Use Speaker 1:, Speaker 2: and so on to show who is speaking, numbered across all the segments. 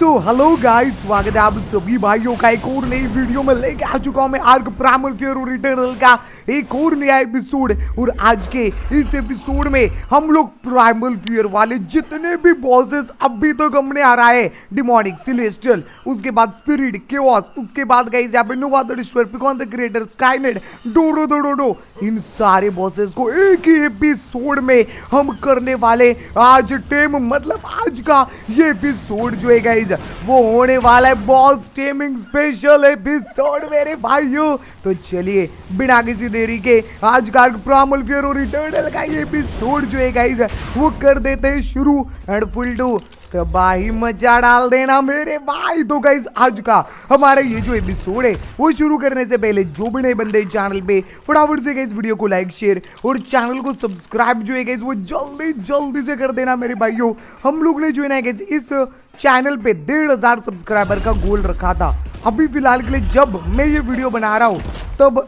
Speaker 1: So hello guys, स्वागत है आप सभी भाइयों का एक और नई वीडियो में। लेके आ चुका हूं मैं आर्क प्राइमल फियर और इटर्नल का एक और नया एपिसोड। और आज के इस एपिसोड में हम लोग प्राइमल फियर वाले जितने भी बॉसेस अभी तक हमने हराए, डिमोनिक, सेलेस्टियल, उसके बाद स्पिरिट, केओस, उसके बाद गाइस यहाँ पे Nova the destroyer, Picon the creator, Skynet, Dodo, इन सारे बॉसेस को एक ही एपिसोड में हम करने वाले आज टेम। मतलब आज का ये एपिसोड जो है गाइस वो होने वाला है बॉस टेमिंग स्पेशल एपिसोड मेरे भाइयों। तो चलिए बिना किसी देरी के आज का प्राइमल फियर और इटर्नल का ये एपिसोड जो है गाइस वो कर देते हैं शुरू। एंड फुल टू तबाही मचा डाल देना मेरे भाई। तो गाइस आज का हमारा ये जो एपिसोड है वो शुरू करने से पहले जो भी नए बंदे चैनल पे फटाफट से गाइस वीडियो को लाइक, शेयर और चैनल को सब्सक्राइब जो है गाइस वो जल्दी से कर देना मेरे भाइयों। हम लोग ने जो है ना गाइस इस चैनल पे 1500 सब्सक्राइबर का गोल रखा था। अभी फिलहाल के लिए जब मैं ये वीडियो बना रहा हूँ तब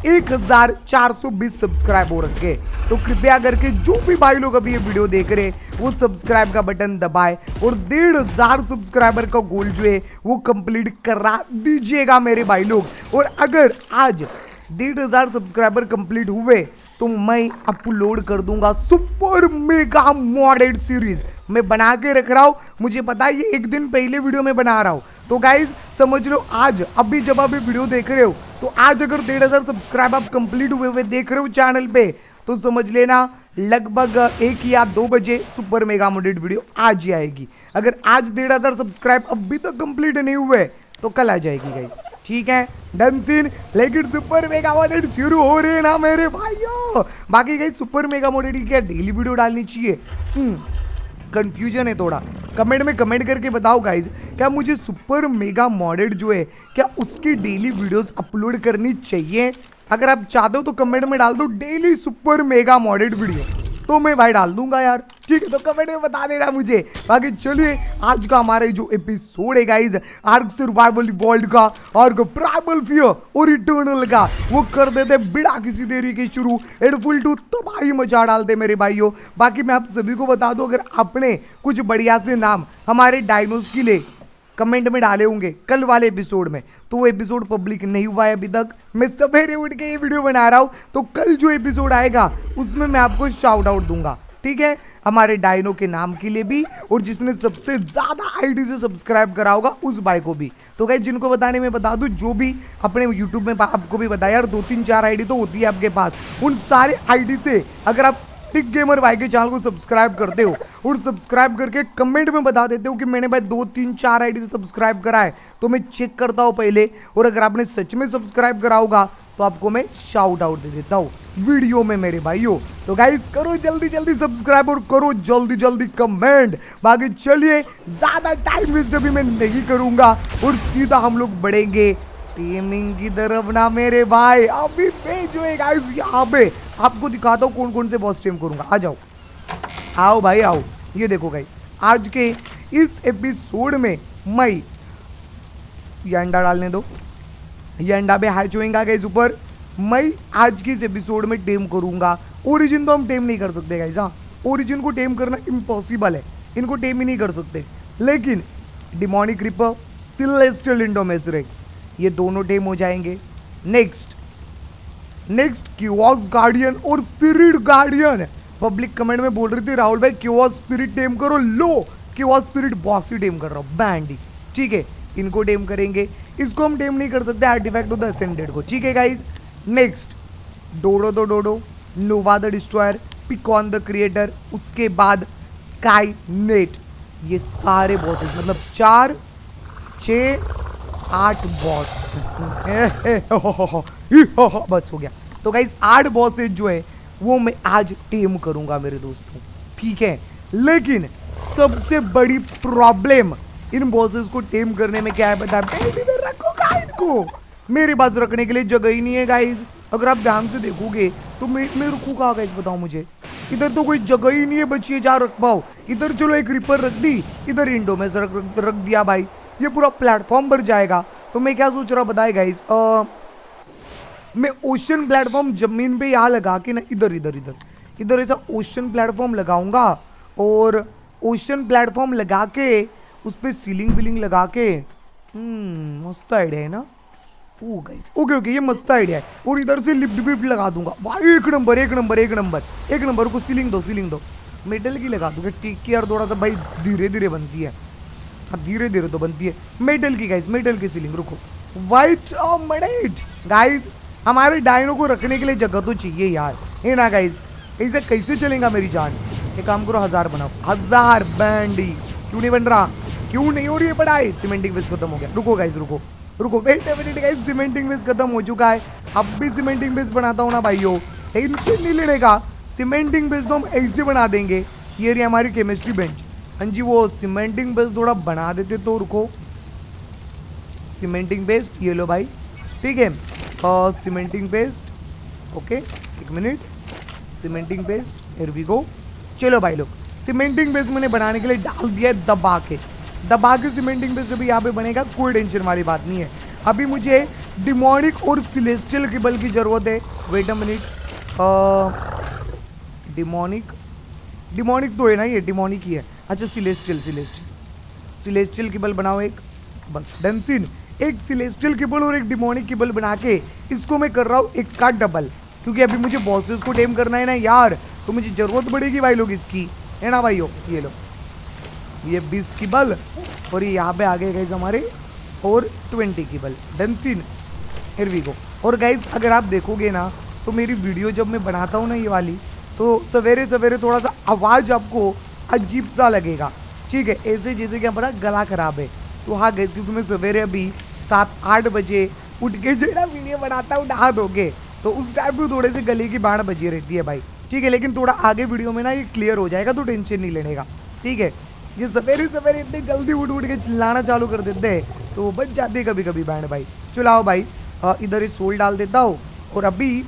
Speaker 1: 1420 सब्सक्राइब हो रखे। तो कृपया करके जो भी भाई लोग अभी ये वीडियो देख रहे हैं वो सब्सक्राइब का बटन दबाए और 1500 सब्सक्राइबर का गोल जो है वो कंप्लीट करा दीजिएगा मेरे भाई लोग। और अगर आज 1500 सब्सक्राइबर कंप्लीट हुए तो मैं अपलोड कर दूंगा सुपर मेगा मॉडेड सीरीज। मैं बना के रख रहा हूँ, मुझे पता है ये एक दिन पहले वीडियो में बना रहा हूँ। तो गाइज समझ लो आज अभी जब आप वीडियो देख रहे हो तो आज अगर 1500 सब्सक्राइब आप कंप्लीट हुए देख रहे हो चैनल पे तो समझ लेना लगभग 1 या 2 बजे सुपर मेगा मॉडेड वीडियो आज ही आएगी। अगर आज 1500 सब्सक्राइब अभी तक कंप्लीट नहीं हुए तो कल आ जाएगी गाइज, ठीक है, डन सीन। लेकिन सुपर मेगा मॉडेड शुरू हो रहे हैं ना मेरे भाइयों। बाकी गाइस सुपर मेगा मॉडेड की क्या डेली वीडियो डालनी चाहिए, कंफ्यूजन है थोड़ा। कमेंट में कमेंट करके बताओ गाइज, क्या मुझे सुपर मेगा मॉडेड जो है क्या उसकी डेली वीडियोस अपलोड करनी चाहिए? अगर आप चाहते हो तो कमेंट में डाल दो daily super mega modded video, तो मैं भाई डाल दूंगा यार, ठीक है। तो कमेंट में बता देना मुझे। बाकी चलिए आज का हमारे जो एपिसोड है गाइज आर्क सर्वाइवल वर्ल्ड का, आर्क प्राइमल फियर और इटर्नल का, वो कर देते बिना किसी देरी के शुरू। एंड फुल टू तबाही मचा डालते मेरे भाइयों। बाकी मैं आप सभी को बता दूं, अगर आपने कुछ बढ़िया से नाम हमारे डायनोस के लिए कमेंट में डाले होंगे कल वाले एपिसोड में, तो वो एपिसोड पब्लिक नहीं हुआ है अभी तक। मैं सवेरे उठ के ये वीडियो बना रहा हूँ, तो कल जो एपिसोड आएगा उसमें मैं आपको शाउट आउट दूंगा, ठीक है, हमारे डायनो के नाम के लिए भी और जिसने सबसे ज्यादा आईडी से सब्सक्राइब करा होगा उस भाई को भी। तो गाइस जिनको बताने में बता दूं, जो भी अपने यूट्यूब में आपको भी बताया यार 2-3-4 आईडी तो होती है आपके पास, उन सारे आईडी से अगर आप टिक गेमर भाई के चैनल को सब्सक्राइब करते हो और सब्सक्राइब करके कमेंट में बता देते हो कि मैंने भाई 2-3-4 आईडी से सब्सक्राइब करा है, तो मैं चेक करता हूँ पहले। और अगर आपने सच में सब्सक्राइब करा होगा तो आपको मैं शाउट आउट दे देता हूँ वीडियो में मेरे भाइयों। तो गाइस करो जल्दी सब्सक्राइब और करो जल्दी कमेंट। बाकी चलिए ज्यादा टाइम वेस्ट अभी मैं नहीं करूंगा और सीधा हम लोग बढ़ेंगे टेमिंग की तरफ ना मेरे भाई। अभी मैं जो है गाइस यहाँ पे आपको दिखाता हूँ कौन कौन से बॉस टेम करूंगा। आ जाओ, आओ भाई आओ। ये देखो गाइस आज के इस एपिसोड में मैं ये अंडा डालने दो, ये अंडा पे हैच होएगा गाइस ऊपर। मैं आज के इस एपिसोड में टेम करूंगा। ओरिजिन तो हम टेम नहीं कर सकते गाइस, हाँ ओरिजिन को टेम करना इम्पॉसिबल है, इनको टेम ही नहीं कर सकते। लेकिन डिमोनिक रिपर, सेलेस्टियल इंडोमेसरेक्स ये दोनों टेम हो जाएंगे। नेक्स्ट केओस गार्डियन और स्पिरिट गार्डियन। पब्लिक कमेंट में बोल रही थी राहुल भाई केओस स्पिरिट टेम करो, लो केओस स्पिरिट बॉस ही टेम कर रहा हूँ बैंडी, ठीक है, इनको टेम करेंगे। इसको हम टेम नहीं कर सकते आर्टिफैक्ट ऑफ द असेंडेड को, ठीक है guys. Next Dodo, Nova the destroyer, Picon the creator, उसके बाद स्काईनेट। ये सारे बॉसेस मतलब 4, 6, 8 बॉस बस हो गया। तो गाइस 8 बॉसेस जो है वो मैं आज टेम करूंगा मेरे दोस्तों, ठीक है। लेकिन सबसे बड़ी प्रॉब्लम इन बॉसेस को टेम करने में क्या है पता है? इधर रखो इनको, मेरे पास रखने के लिए जगह ही नहीं है गाइस। अगर आप ध्यान से देखोगे तो मैं रुकू कहाँ गाइस बताओ मुझे, इधर तो कोई जगह ही नहीं है बची है जहाँ रख पाओ। इधर चलो एक रिपर रख दी, इधर इंडो में रख दिया भाई, ये पूरा प्लेटफॉर्म भर जाएगा। तो मैं क्या सोच रहा बताए गाइस, मैं ओशन प्लेटफॉर्म जमीन पे यहाँ लगा के ना इधर ऐसा ओशन प्लेटफॉर्म लगाऊंगा और ओशन प्लेटफॉर्म लगा के उस पर सीलिंग बिलिंग लगा के मस्त आइडिया है ना। ओ गाइस ओके ओके, ये मस्त आइडिया है। और इधर से लिफ्ट विफ्ट लगा दूंगा भाई। एक नंबर एक नंबर एक नंबर एक नंबर को सीलिंग दो मेटल की लगा दूंगा। टेक केयर थोड़ा सा भाई, धीरे धीरे बनती है। हाँ धीरे धीरे तो बनती है मेटल की गाइस, मेटल की सीलिंग। रुको वाइट मडेट गाइस, हमारे डायनो को रखने के लिए जगह तो चाहिए यार, है ना गाइस। ऐसे कैसे चलेगा मेरी जान। एक काम करो 1000 बनाओ, 1000 बैंडी। क्यों नहीं बन रहा, क्यों नहीं हो रही है पढ़ाई। सीमेंटिंग बेस खत्म हो गया। रुको गाइस रुको रुको, wait a minute guys, cementing base खत्म हो चुका है। अब भी सीमेंटिंग बेस बनाता हूँ ना भाइयों, टेंशन नहीं लेने का। सीमेंटिंग बेस तो हम ऐसे बना देंगे। ये रही हमारी केमिस्ट्री बेंच। हाँ जी, वो सीमेंटिंग बेस थोड़ा बना देते तो। रुको सीमेंटिंग पेस्ट ये लो भाई, ठीक है। और सीमेंटिंग पेस्ट ओके, एक मिनट। Cementing paste here we go. चलो भाई लोग, सीमेंटिंग बेस मैंने बनाने के लिए डाल दिया है दबा के सीमेंटिंग बेस अभी यहाँ पे बनेगा, कोई टेंशन वाली बात नहीं है। अभी मुझे डिमोनिक और सिलेस्टियल केबल की जरूरत है। वेट अ मिनट, डिमोनिक तो है ना, ये डिमोनिक ही है। अच्छा सिलेस्टियल केबल बनाओ एक, बस डन सीन। एक सिलेस्टियल केबल और एक डिमोनिक केबल बना के इसको मैं कर रहा हूँ एक का डबल, क्योंकि अभी मुझे बॉसेस को टेम करना है ना यार, तो मुझे जरूरत पड़ेगी भाई लोग इसकी, है ना भाइयों। ये लो ये 20 केबल और ये यहाँ पे आ गए गाइज हमारे और 20 cable, done scene. Here we go. और गाइज अगर आप देखोगे ना तो मेरी वीडियो जब मैं बनाता हूँ ना ये वाली, तो सवेरे सवेरे थोड़ा सा आवाज़ आपको अजीब सा लगेगा, ठीक है। ऐसे जैसे कि हमारा गला खराब है। तो हाँ गाइज, क्योंकि मैं सवेरे अभी 7-8 बजे उठ के जो है ना वीडियो बनाता हूँ नहा धो के, तो उस टाइम पे थोड़े से गले की बाढ़ बजी रहती है भाई, ठीक है। लेकिन थोड़ा आगे वीडियो में ना ये क्लियर हो जाएगा, तो टेंशन नहीं लेने का, ठीक है। ये सवेरे सवेरे इतने जल्दी उठ के चिल्लाना चालू कर देते हैं तो बच जाती है कभी कभी बैंड भाई। चलाओ भाई, इधर इस सोल डाल देता हूँ और अभी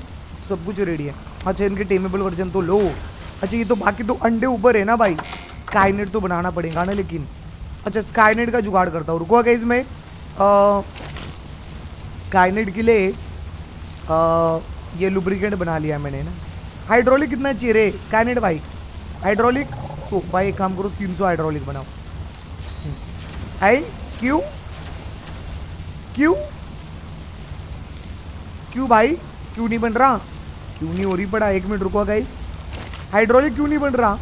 Speaker 1: सब कुछ रेडी है। अच्छा इनके टेमेबल वर्जन तो लो। अच्छा ये तो बाकी तो अंडे ऊपर है ना भाई, स्काईनेट तो बनाना पड़ेगा ना लेकिन। अच्छा स्काईनेट का जुगाड़ करता हूँ, रुको गाइस मैं स्काईनेट के लिए ये लुब्रिकेंट बना लिया मैंने ना। हाइड्रोलिक कितना चाहिए रे स्काईनेट भाई, हाइड्रोलिक तो भाई एक काम करो 300 हाइड्रोलिक बनाओ। आई क्यों क्यों क्यों भाई, क्यों नहीं बन रहा, क्यों नहीं हो रही पड़ा। 1 मिनट रुको गाइस, हाइड्रोलिक क्यों नहीं बन रहा,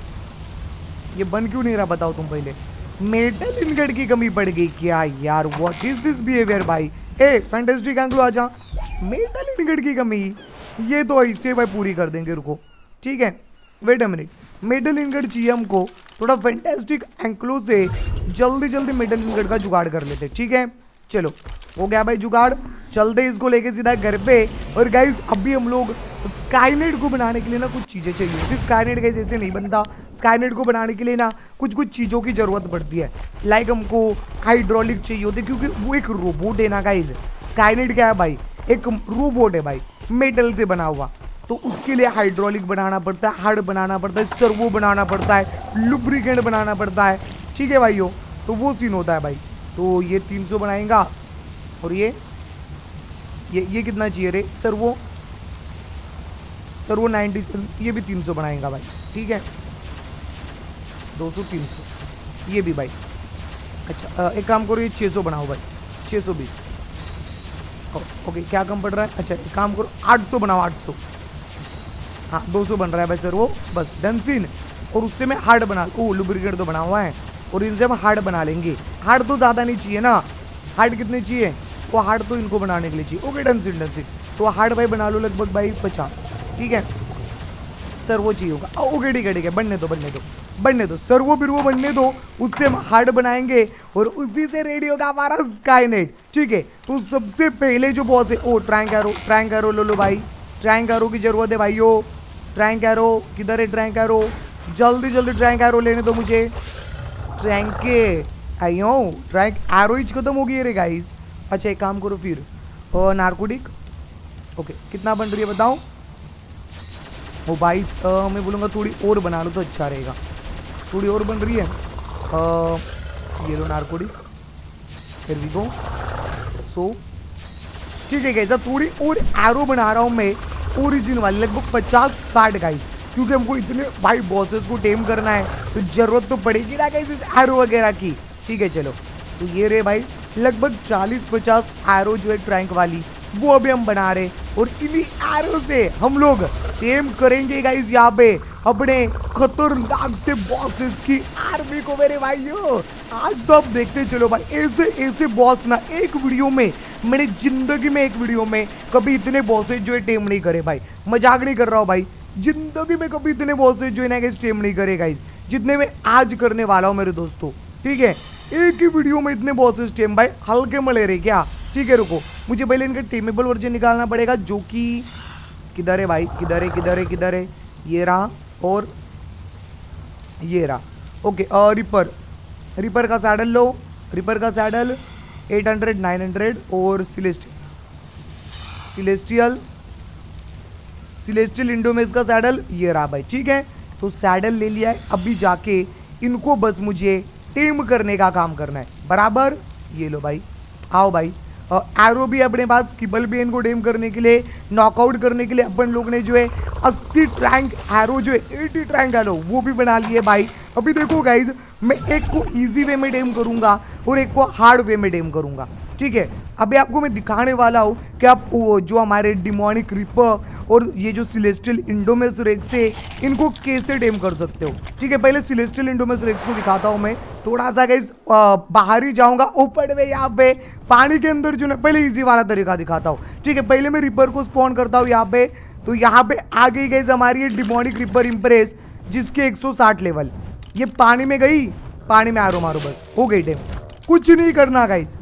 Speaker 1: ये बन क्यों नहीं रहा बताओ तुम पहले। मेटल इनगट की कमी पड़ गई क्या यार, व्हाट इज दिस बिहेवियर भाई। ए फैंटास्टिक एंग्लो आजा, मेटल इनगट की कमी ये तो ऐसे भाई पूरी कर देंगे, रुको ठीक है। Wait a minute, metal ingot चाहिए हमको, थोड़ा फैंटास्टिक एंक्लो से जल्दी जल्दी मेटल इनगट का जुगाड़ कर लेते, ठीक है। चलो हो गया भाई जुगाड़, चलते इसको लेके सीधा घर पे। और गाइज अभी हम लोग स्काईनेट को बनाने के लिए ना कुछ चीज़ें चाहिए। स्काईनेट गाइज ऐसे नहीं बनता, स्काईनेट को बनाने के लिए ना कुछ चीज़ों की ज़रूरत पड़ती है। लाइक हमको हाइड्रोलिक चाहिए होते, क्योंकि वो एक रोबोट है ना गाइज। स्काईनेट क्या है भाई, एक रोबोट है भाई, मेटल से बना हुआ। तो उसके लिए हाइड्रोलिक बनाना पड़ता है, हार्ड बनाना पड़ता है, सर्वो बनाना पड़ता है, लुब्रिकेंट बनाना पड़ता है, ठीक है भाइयों। तो वो सीन होता है भाई। तो ये 300 बनाएगा और ये कितना चाहिए रे सर्वो 97, ये भी 300 बनाएगा भाई, ठीक है। 200 300 ये भी भाई। अच्छा एक काम करो ये 600 बनाओ भाई, 620। ओके क्या कम पड़ रहा है। अच्छा एक काम करो 800 बनाओ, 800। हाँ 200 बन रहा है भाई सर वो, बस डन सीन। और उससे मैं हार्ड बना, ओ लुब्रिकेंट तो बना हुआ है, और इनसे हम हार्ड बना लेंगे। हार्ड तो ज़्यादा नहीं चाहिए ना, हार्ड कितने चाहिए, वो हार्ड तो इनको बनाने के लिए चाहिए। ओके डन सीन तो हार्ड भाई बना लो लगभग भाई 50, ठीक है सर वो चाहिए होगा। ओके ठीक है बनने दो सर वो, फिर वो बनने दो, उससे हम हार्ड बनाएंगे और उसी से रेडी होगा हमारा स्काईनेट, ठीक है। तो सबसे पहले जो बॉस है, ओ ट्रायंग एरो लो भाई, ट्रायंग एरो की जरूरत है भाइयों। ट्रायंग एरो किधर है, ट्रायंग एरो जल्दी ट्रायंग एरो लेने दो मुझे। ट्रायंग एरो ही खत्म हो गई रे गाइस। अच्छा एक काम करो फिर नार्कोटिक, ओके कितना बन रही है बताओ। वो 22 मैं बोलूँगा थोड़ी और बना लो तो अच्छा रहेगा, थोड़ी और बन रही है। ये लो नार्कोटिक, फिर भी गो सो ठीक है गाइस। थोड़ी और एरो बना रहा हूँ मैं ओरिजिन वाली, लगभग 50-60 गाइस, क्योंकि हमको इतने भाई बॉसेस को टेम करना है तो जरूरत तो पड़ेगी ना गाइस इस एरो वगैरह की। ठीक है चलो, तो ये रहे भाई लगभग 40-50 एरो जो है ट्रैंक वाली, वो अभी हम बना रहे और इन्हीं एरो से हम लोग टेम करेंगे गाइस यहाँ पे अपने खतरनाक से बॉसेस की आर्मी को मेरे भाइयों। आज तो आप देखते चलो भाई, ऐसे ऐसे बॉस ना एक वीडियो में, मैंने जिंदगी में एक वीडियो में कभी इतने बॉसेस जो है टेम नहीं करे भाई, मजाक नहीं कर रहा हूँ भाई, जिंदगी में कभी इतने बॉसेस जो है ना गाइस टेम नहीं करे गाइस, जितने मैं आज करने वाला हूँ मेरे दोस्तों। ठीक है, एक ही वीडियो में इतने बॉसेस टेम भाई, हल्के मले रहे क्या। ठीक है रुको, मुझे पहले इनका टेमेबल वर्जन निकालना पड़ेगा, जो कि किधर है भाई, किधर है किधर है किधर है, ये रहा और ये रहा। ओके, रिपर का सैडल लो, रिपर का सैडल 800 900 और सिलेस्टियल इंडोमेस का सैडल ये रहा भाई। ठीक है, तो सैडल ले लिया है, अभी जाके इनको बस मुझे टेम करने का काम करना है बराबर। ये लो भाई, आओ भाई, एरो भी अपने पास, किबल भी इनको टेम करने के लिए, नॉकआउट करने के लिए अपन लोग ने जो है 80 ट्रैंक एरो जो है 80 ट्रैंक एरो वो भी बना लिए भाई। अभी देखो गाइज, मैं एक को इजी वे में टेम करूंगा और एक को हार्ड वे में टेम करूंगा। ठीक है, अभी आपको मैं दिखाने वाला हूँ कि आप जो हमारे डिमोनिक रिपर और ये जो सिलेस्टियल इंडोमेस रेक्स है इनको कैसे टेम कर सकते हो। ठीक है, पहले सिलेस्टियल इंडोमेस रेक्स को दिखाता हूँ मैं, थोड़ा सा गाइस बाहर ही जाऊंगा, ऊपर में यहाँ पे पानी के अंदर जो ना, पहले इजी वाला तरीका दिखाता हूँ। ठीक है, पहले मैं रिपर को स्पॉन करता हूँ यहाँ पे, तो यहाँ पे आ गई गाइस हमारी ये डिमोनिक रिपर इम्प्रेस, जिसके 160 लेवल। ये पानी में गई, पानी में आरो मारो, बस हो गई टेम, कुछ नहीं करना गाइस।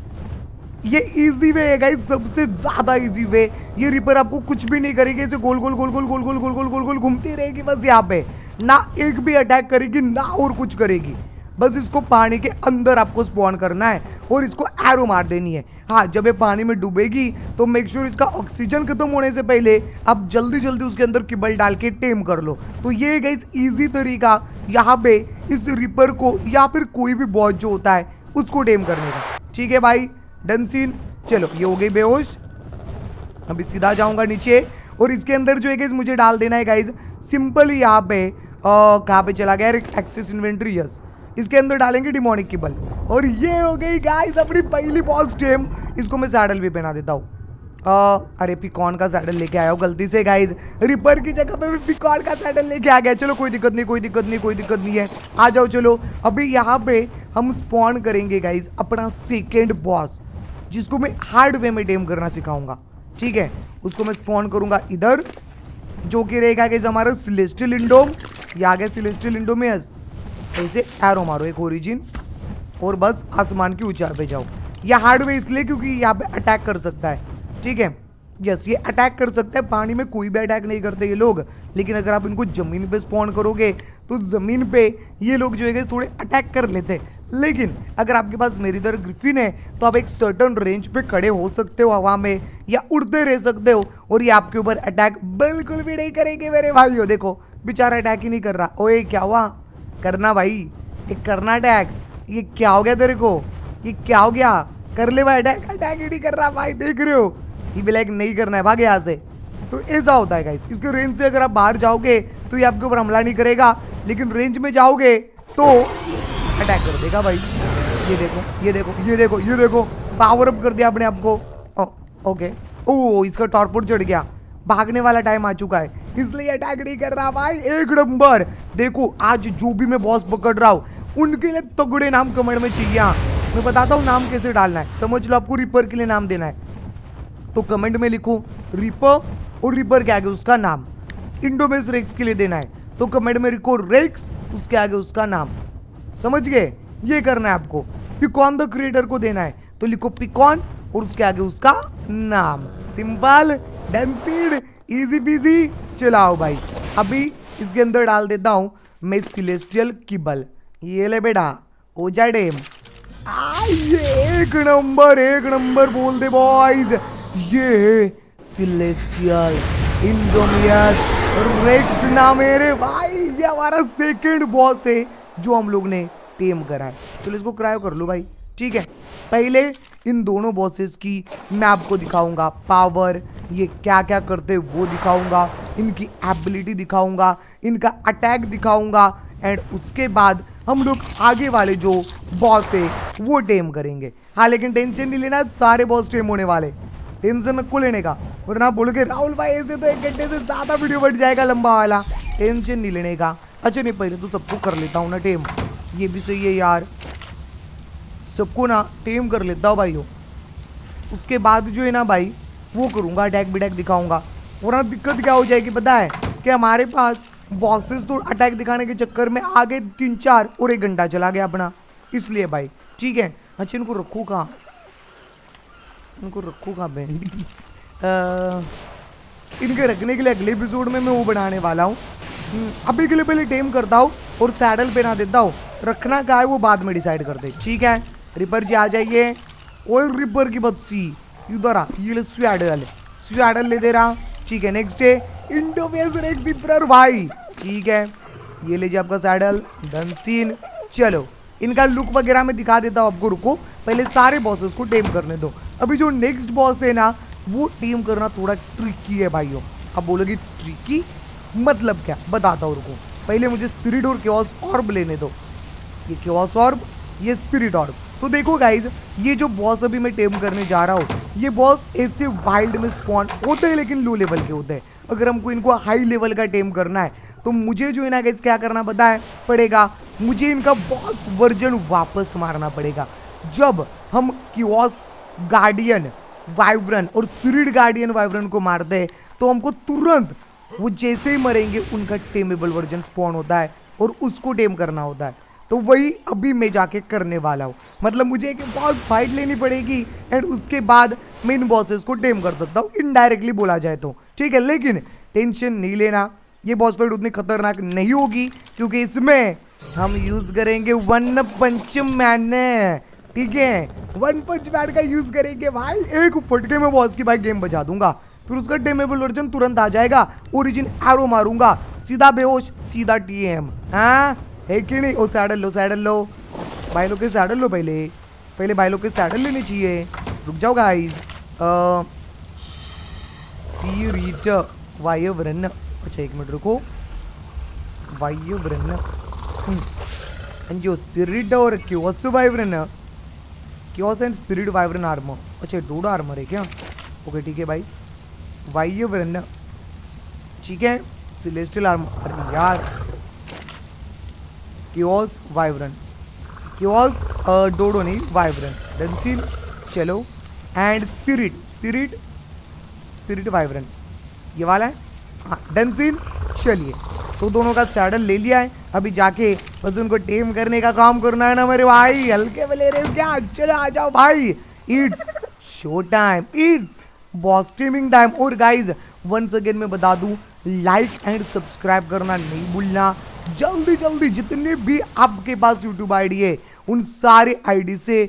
Speaker 1: ये इजी वे है गाइस, सबसे ज्यादा इजी वे। ये रिपर आपको कुछ भी नहीं करेगी, इसे गोल गोल गोल गोल गोल गोल गोल गोल गोल गोल घूमती रहेगी बस, यहाँ पे ना एक भी अटैक करेगी ना और कुछ करेगी, बस इसको पानी के अंदर आपको स्पॉन करना है और इसको एरो मार देनी है। हाँ, जब ये पानी में डूबेगी तो मेक श्योर इसका ऑक्सीजन खत्म होने से पहले आप जल्दी जल्दी उसके अंदर किबल डाल के टेम कर लो। तो ये गाइस इजी तरीका यहाँ पे इस रिपर को या फिर कोई भी बॉस जो होता है उसको टेम करने का। ठीक है भाई, डन सीन। चलो, ये हो गई बेहोश, अभी सीधा जाऊंगा नीचे और इसके अंदर जो है गाइस मुझे डाल देना है गाइस सिंपल ही यहाँ पे कहाँ पे चला गया एक्सेस इन्वेंट्री, यस, इसके अंदर डालेंगे डिमोनिक किबल और ये हो गई गाइस अपनी पहली बॉस टेम। इसको मैं सैडल भी पहना देता हूँ। अरे पिकॉन का सैडल लेके आया हूँ गलती से गाइस, रिपर की जगह पे मैं पिकॉन का सैडल लेके आ गया। चलो कोई दिक्कत नहीं, कोई दिक्कत नहीं, कोई दिक्कत नहीं है, आ जाओ। चलो अभी यहाँ पे हम स्पॉन करेंगे गाइस अपना सेकेंड बॉस, जिसको मैं हार्ड वे में टेम करना सिखाऊंगा। ठीक है, उसको मैं स्पॉन करूंगा इधर, जो कि रहेगा गाइस हमारा सिलेस्टियल इंडोम। ये आ गया सिलेस्टियल इंडोमेस, ऐसे एरो मारो एक ओरिजिन और बस आसमान की ऊंचाई पे जाओ। ये हार्ड वे इसलिए क्योंकि यहाँ पे अटैक कर सकता है। ठीक है, यस, ये अटैक कर सकता है, पानी में कोई भी अटैक नहीं करते ये लोग, लेकिन अगर आप इनको जमीन पे स्पॉन करोगे तो जमीन पे ये लोग जो है थोड़े अटैक कर लेते हैं। लेकिन अगर आपके पास मेरी तरह ग्रिफिन है तो आप एक सर्टन रेंज पे खड़े हो सकते हो हवा में, या उड़ते रह सकते हो और ये आपके ऊपर अटैक बिल्कुल भी नहीं करेंगे मेरे भाइयों। देखो बेचारा अटैक ही नहीं कर रहा। ओए क्या हुआ, करना भाई, एक करना अटैक। ये क्या हो गया तेरे को, ये क्या हो गया, कर ले भाई अटैक। अटैक ही नहीं कर रहा भाई, देख रहे हो, ये भी लाइक नहीं करना है, भाग यहाँ से। तो ऐसा होता है गाइस, इसके रेंज से अगर आप बाहर जाओगे तो ये आपके ऊपर हमला नहीं करेगा, लेकिन रेंज में जाओगे तो अटैक कर देगा भाई। ये देखो ये देखो ये देखो ये देखो, पावर अप कर दिया अपने आप को। ओके, ओ इसका टॉर्पोड चढ़ गया, भागने वाला टाइम आ चुका है, इसलिए अटैक नहीं कर रहा भाई। एक नंबर। देखो आज जो भी मैं बॉस पकड़ रहा हूँ उनके लिए तगड़े नाम कमेंट में चाहिए। मैं बताता हूँ नाम कैसे डालना है, समझ लो। आपको रिपर के लिए नाम देना है तो कमेंट में लिखो रिपर, और रिपर के आगे उसका नाम। इंडोमेस रेक्स के लिए देना है तो कमेंट में लिखो रेक्स, उसके आगे उसका नाम। समझ गए, ये करना है आपको। पिकॉन द क्रिएटर को देना है तो लिखो पिकॉन और उसके आगे उसका नाम। Simple, done seed, easy PG. चलाओ भाई, अभी इसके अंदर डाल देता हूं मैं सिलेस्टियल किबल। ये ले बेटा, हो जाए डेम। एक नंबर बोल दे बॉयज। ये सिलेस्टियल इंडोमियस रेक्स ना मेरे भाई, ये हमारा सेकंड बॉस है जो हम लोग ने टेम करा है। चलो इसको क्रायो कर लो भाई। ठीक है, पहले इन दोनों बॉसेस की मैं आपको दिखाऊंगा पावर, ये क्या क्या करते हैं वो दिखाऊंगा, इनकी एबिलिटी दिखाऊंगा, इनका अटैक दिखाऊंगा, एंड उसके बाद हम लोग आगे वाले जो बॉस है वो टेम करेंगे। हाँ लेकिन टेंशन नहीं लेना, सारे बॉस टेम होने वाले, टेंशन नको लेने का, वरना बोलोगे राहुल भाई ऐसे तो 1 घंटे से ज़्यादा वीडियो बढ़ जाएगा लंबा वाला। टेंशन नहीं लेने का। अच्छा नहीं, पहले तो सबको कर लेता हूँ ना टेम, ये भी सही है यार, सबको ना टेम कर लेता हूँ भाई। उसके बाद जो है ना भाई वो करूँगा, अटैक बिटैक दिखाऊंगा। वरना दिक्कत क्या हो जाएगी पता है कि हमारे पास बॉसेस तो अटैक दिखाने के चक्कर में आगे 3-4 और 1 घंटा चला गया अपना, इसलिए भाई ठीक है। अच्छा इनको रखूँ कहाँ, इनको रखूँ कहाँ बैंड इनके रखने के लिए अगले एपिसोड में मैं वो बनाने वाला हूँ। अभी के लिए पहले टेम करता हूँ और सैडल पहना देता हूँ, रखना क्या है वो बाद में डिसाइड करते, ठीक है। रिपर जी आ जाइए, और रिपर की बच्ची इधर आ, ये ले स्वेडल ले दे रहा, ठीक है। नेक्स्ट है इंडोवेस रेक्स जिपर भाई, ठीक है, ये ले जी आपका सैडल, डन सीन। चलो इनका लुक वगैरह मैं दिखा देता हूँ आपको, रुको पहले सारे बॉसेस को टेम करने दो। अभी जो नेक्स्ट बॉस है ना वो टेम करना थोड़ा ट्रिकी है भाइयों। अब बोलोगे ट्रिकी मतलब क्या, बताता हूँ रुको। पहले मुझे स्पिरिट और क्योस ऑर्ब लेने दो, ये क्योस ऑर्ब, ये स्पिरिट ऑर्ब। तो देखो गाइज, ये जो बॉस अभी मैं टेम करने जा रहा हूँ, ये बॉस ऐसे वाइल्ड में स्पॉन होते हैं लेकिन लो लेवल के होते हैं। अगर हमको इनको हाई लेवल का टेम करना है तो मुझे जो है ना गाइज क्या करना पड़ेगा, मुझे इनका बॉस वर्जन वापस मारना पड़ेगा। जब हम क्योस गार्डियन वाइब्रन और स्पिरिट गार्डियन वाइब्रन को मारते हैं तो हमको तुरंत वो जैसे ही मरेंगे उनका टेमेबल वर्जन स्पॉन होता है और उसको टेम करना होता है। तो वही अभी मैं जाके करने वाला हूँ, मतलब मुझे एक बॉस फाइट लेनी पड़ेगी एंड उसके बाद मैं इन बॉसेस को टेम कर सकता हूँ, इनडायरेक्टली बोला जाए तो, ठीक है। लेकिन टेंशन नहीं लेना, ये बॉस फाइट उतनी खतरनाक नहीं होगी क्योंकि इसमें हम यूज करेंगे वन पंच मैन, ठीक है। वन पंच मैन का यूज करेंगे भाई, एक फटके में बॉस की भाई गेम बजा दूंगा, फिर उसका टेमेबल वर्जन तुरंत आ जाएगा, ओरिजिन एरो मारूंगा, सीधा बेहोश सीधा टीएम, हाँ है कि नहीं। ओ सैडल लो भाई लोग के सैडल लो, पहले भाई लोग के सैडल लेने चाहिए। रुक जाओ गाइस, स्पिरिट वाइब्रन, अच्छा 1 मिनट रुको, वाइब्रन जो स्पिरिट और chaos wyvern, chaos and spirit wyvern armour, अच्छा डोडो आर्मर है क्या, ओके ठीक है भाई। वाइब्रन ठीक है, सेलेस्टियल आर्मर, अरे यार क्योस वाइब्रन, क्योस डोडो नहीं वाइब्रन, डेंसिल चलो, एंड स्पिरिट वाइब्रन ये वाला है, हाँ डेंसिल। चलिए तो दोनों का सैडल ले लिया है, अभी जाके बस उनको टेम करने का काम करना है ना मेरे भाई। हल्के में ले रहे हो क्या, चलो आ जाओ भाई, it's show time, it's boss taming time. और गाइज वंस अगेन मैं बता दूं, लाइक एंड सब्सक्राइब करना नहीं भूलना, जल्दी जितने भी आपके पास यूट्यूब आईडी है उन सारे आईडी से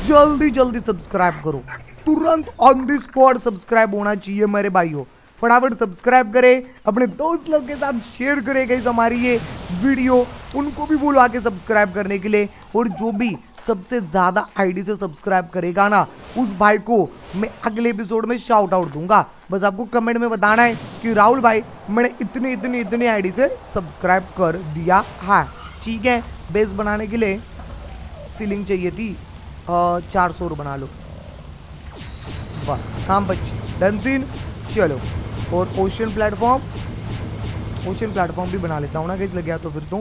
Speaker 1: जल्दी सब्सक्राइब करो, तुरंत ऑन द स्पॉट सब्सक्राइब होना चाहिए मेरे भाइयों। फटाफट सब्सक्राइब करें, अपने दोस्त लोग के साथ शेयर करें गाइस हमारी ये वीडियो, उनको भी बोलो आके सब्सक्राइब करने के लिए। और जो भी सबसे ज़्यादा आईडी से सब्सक्राइब करेगा ना, उस भाई को मैं अगले एपिसोड में शाउट आउट दूंगा। बस आपको कमेंट में बताना है कि राहुल भाई मैंने इतनी आईडी से सब्सक्राइब कर दिया है, ठीक है। बेस बनाने के लिए सीलिंग चाहिए थी, 400 बना लो बस, काम बच्ची डन सीन। चलो और ओशन प्लेटफॉर्म भी बना लेता हूँ ना, कैसे लग गया तो फिर तो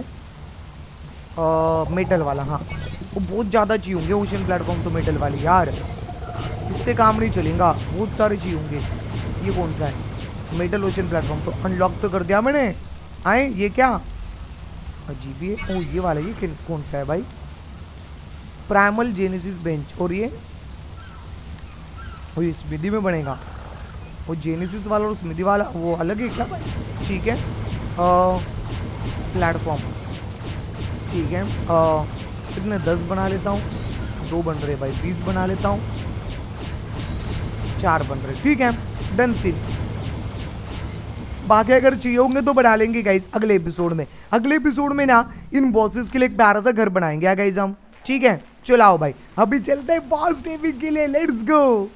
Speaker 1: मेटल वाला, हाँ वो बहुत ज़्यादा चाहिए होंगे ओशन प्लेटफॉर्म तो मेटल वाली यार, इससे काम नहीं चलेगा, बहुत सारे चाहिए होंगे। ये कौन सा है, मेटल ओशन प्लेटफॉर्म तो अनलॉक तो कर दिया मैंने। आए ये क्या अजीब है, ओ ये वाला, ये कौन सा है भाई, प्राइमल जेनेसिस बेंच, और ये स्मिथी में बनेगा, वो जेनेसिस वाला और स्मिथी वाला वो अलग है क्या भाई, ठीक है। प्लेटफॉर्म ठीक है, कितने 10 बना लेता हूँ, 2 बन रहे भाई, 20 बना लेता हूँ, 4 बन रहे, ठीक है डन सीन। बाकी अगर चाहिए होंगे तो बना लेंगे गाइज अगले एपिसोड में। अगले एपिसोड में ना इन बॉसेस के लिए एक प्यारा सा घर बनाएंगे गाइज हम, ठीक है। चलो आओ भाई अभी चलते हैं बॉस टेमिंग के लिए, लेट्स गो।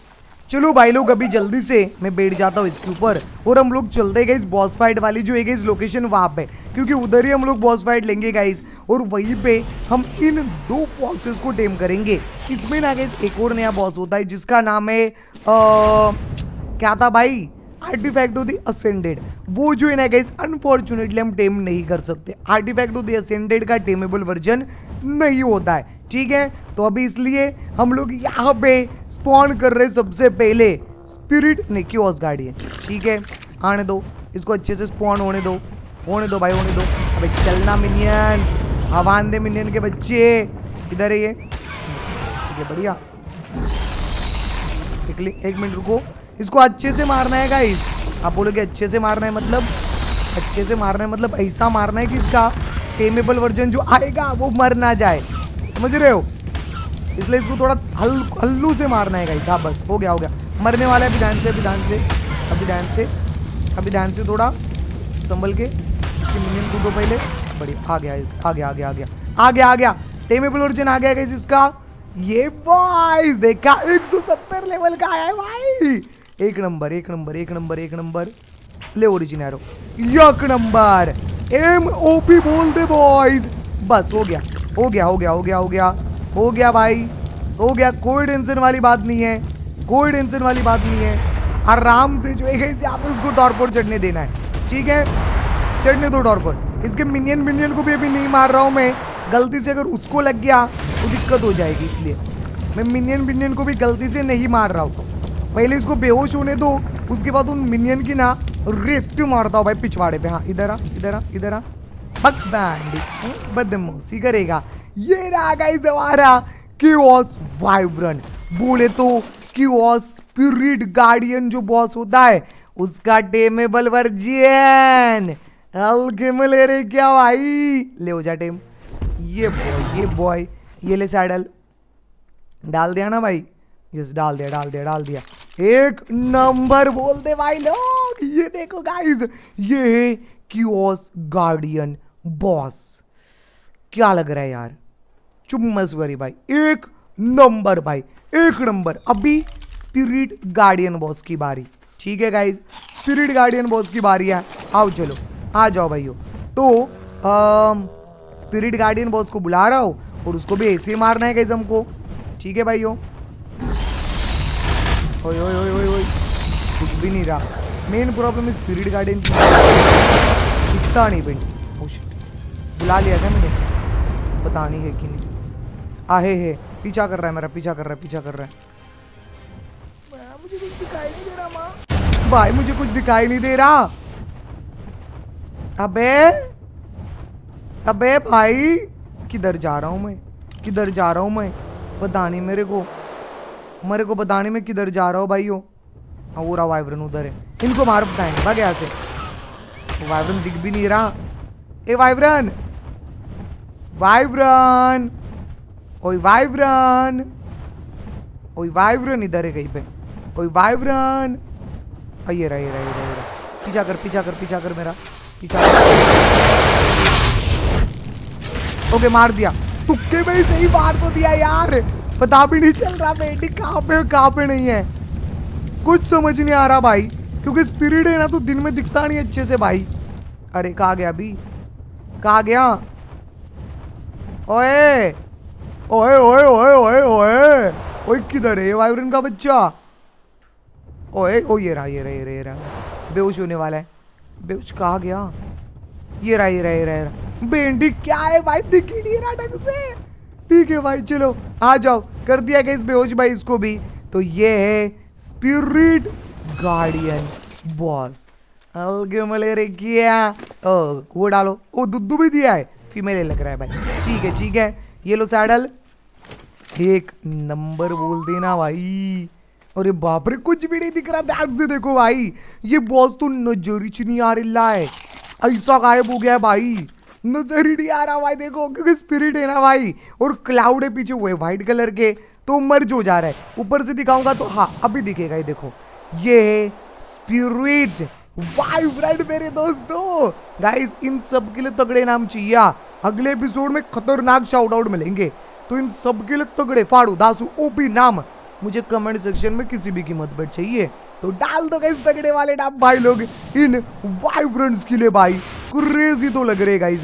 Speaker 1: चलो भाई लोग अभी जल्दी से मैं बैठ जाता हूँ इसके ऊपर और हम लोग चलते हैं गाइज बॉस फाइट वाली जो है गाइज लोकेशन वहाँ पे, क्योंकि उधर ही हम लोग बॉस फाइट लेंगे गाइज। और वहीं पे हम इन 2 बॉसेस को टेम करेंगे। इसमें ना गाइस एक और नया बॉस होता है जिसका नाम है क्या था भाई, आर्टिफैक्ट ऑफ द असेंडेड। वो जो है ना गाइस अनफॉर्चुनेटली हम टेम नहीं कर सकते। आर्टिफैक्ट ऑफ द असेंडेड का टेमेबल वर्जन नहीं होता है, ठीक है। तो अभी इसलिए हम लोग यहाँ पे स्पॉन कर रहे हैं सबसे पहले स्पिरिट नेक्योस गार्डियन, ठीक है। आने दो इसको, अच्छे से स्पॉन होने दो भाई, होने दो। अबे चलना मिनियंस, आवान दे मिनियन के बच्चे, इधर है ये, ठीक है बढ़िया। एक मिनट रुको, इसको अच्छे से मारना है गाइस। आप बोलोगे अच्छे से मारना है मतलब, अच्छे से मारना है मतलब ऐसा मारना है कि इसका टेमेबल वर्जन जो आएगा वो मर ना जाए, समझ रहे हो। इसलिए इसको थोड़ा हल्लू से मारना है गाइस। हाँ बस हो गया मरने वाला है। अभी ध्यान से थोड़ा संभल के इसके मिनियन कूदो पहले। बढ़िया, आ गया टेमेबल वर्जन आ गया गाइस इसका। ये बॉयज देखा 170 लेवल का आया है भाई। एक नंबर ले ओरिजिन एरो, एक नंबर MOP बोल दे बॉयज। बस हो गया भाई, हो गया। कोई टेंशन वाली बात नहीं है, आराम से जो है गाइस यहाँ पे उसको टॉर्पोर चढ़ने देना है, ठीक है। चढ़ने दो टॉर्पोर। इसके मिनियन को भी अभी नहीं मार रहा हूँ मैं, गलती से अगर उसको लग गया तो दिक्कत हो जाएगी, इसलिए मैं मिनियन को भी गलती से नहीं मार रहा हूँ। पहले इसको बेहोश होने दो, उसके बाद उन मिनियन की ना रेफ्ट मारता हूँ भाई पिछवाड़े पे। हाँ इधर आ बदमाशी करेगा। ये रहा गाइस हमारा किओस वाइब्रेंट, बोले तो किओस स्पिरिट गार्डियन जो बॉस होता है उसका टेमेबल वर्जन। हल्के में ले रहे क्या भाई, ले हो जा टेम। ये बॉय ये ले सैडल डाल दिया ना भाई, यस डाल दिया। एक नंबर बोल दे भाई लोग। ये देखो गाइस, ये है किओस गार्डियन बॉस। क्या लग रहा है यार, चुम्मसवरी भाई, एक नंबर भाई, एक नंबर। अभी स्पिरिट गार्डियन बॉस की बारी, ठीक है गाइस, स्पिरिट गार्डियन बॉस की बारी है। आओ चलो आ जाओ भाइयों। तो स्पिरिट गार्डियन बॉस को बुला रहा हूँ और उसको भी ऐसे ही मारना है गाइस हमको, ठीक है भाइयों। ओए कुछ भी नहीं रहा। मेन प्रॉब्लम है स्पिरिट गार्डियन की, दिखता नहीं पिंड। ओ शिट, बुला लिया था मैंने, पता नहीं है कि नहीं। है पीछा कर रहा है मेरा, पीछा कर रहा है। मुझे कुछ दिखाई नहीं दे रहा माँ भाई, मुझे कुछ दिखाई नहीं दे रहा। अबे भाई किधर जा रहा हूँ मैं, पता नहीं मेरे को पता नहीं मैं किधर जा रहा हूँ भाइयों। हाँ वो रहा वाइब्रेंट उधर है, इनको मार बताएंगे भाग यहाँ से। वाइब्रेंट दिख भी नहीं रहा। ए वाइब्रेंट ओए वाइब्रेंट इधर है कहीं पे। ओए वाइब्रेंट, ये रहा। पीछा कर मेरा, पीछा कर। ओके मार दिया, तुक्के में ही सही मार तो दिया यार। पता भी नहीं चल रहा बेटी कहाँ पे नहीं है, कुछ समझ नहीं आ रहा भाई, क्योंकि स्पिरिट है ना तो दिन में दिखता नहीं अच्छे से भाई। अरे कहाँ गया ओए किधर है वाइब्रेंट का बच्चा। ये रहा बेहोश होने वाला है। बेहोश कहाँ गया, ये रहा। बेंडी क्या है भाई, दिख ही नहीं रहा ढंग से। ठीक है भाई चलो आ जाओ, कर दिया गया इस बेहोश भाई इसको भी। तो ये है स्पिरिट गार्डियन बॉस। अलगे मले रे किया। वो डालो, ओ दुद्धू भी दिया है, फीमेल लग रहा है भाई। ठीक है ये लो सैडल, एक नंबर बोल देना भाई। अरे बाप रे कुछ भी नहीं दिख रहा, ध्यान से देखो भाई। ये बॉस तो नजर ही नहीं आ रहा है, ऐसा गायब हो गया है भाई, नजर ही नहीं आ रहा भाई। देखो क्योंकि स्पिरिट है ना भाई, और क्लाउड है पीछे हुए व्हाइट कलर के, तो मर्ज हो जा रहा है। ऊपर से दिखाऊंगा तो हाँ अभी दिखेगा, ये देखो ये है स्पिरिट वाइब्रेंट मेरे दोस्तों। गाइस इन सब के लिए तगड़े नाम चाहिए, अगले एपिसोड में खतरनाक शाउट आउट मिलेंगे, तो इन सब के लिए तगड़े फाड़ू दासू ओपी नाम मुझे कमेंट सेक्शन में किसी भी कीमत पर चाहिए, तो डाल दो गाइस तगड़े वाले नाम भाई लोग इन वाइब्रेंट्स के लिए। भाई क्रेजी तो लग रहे गाइस,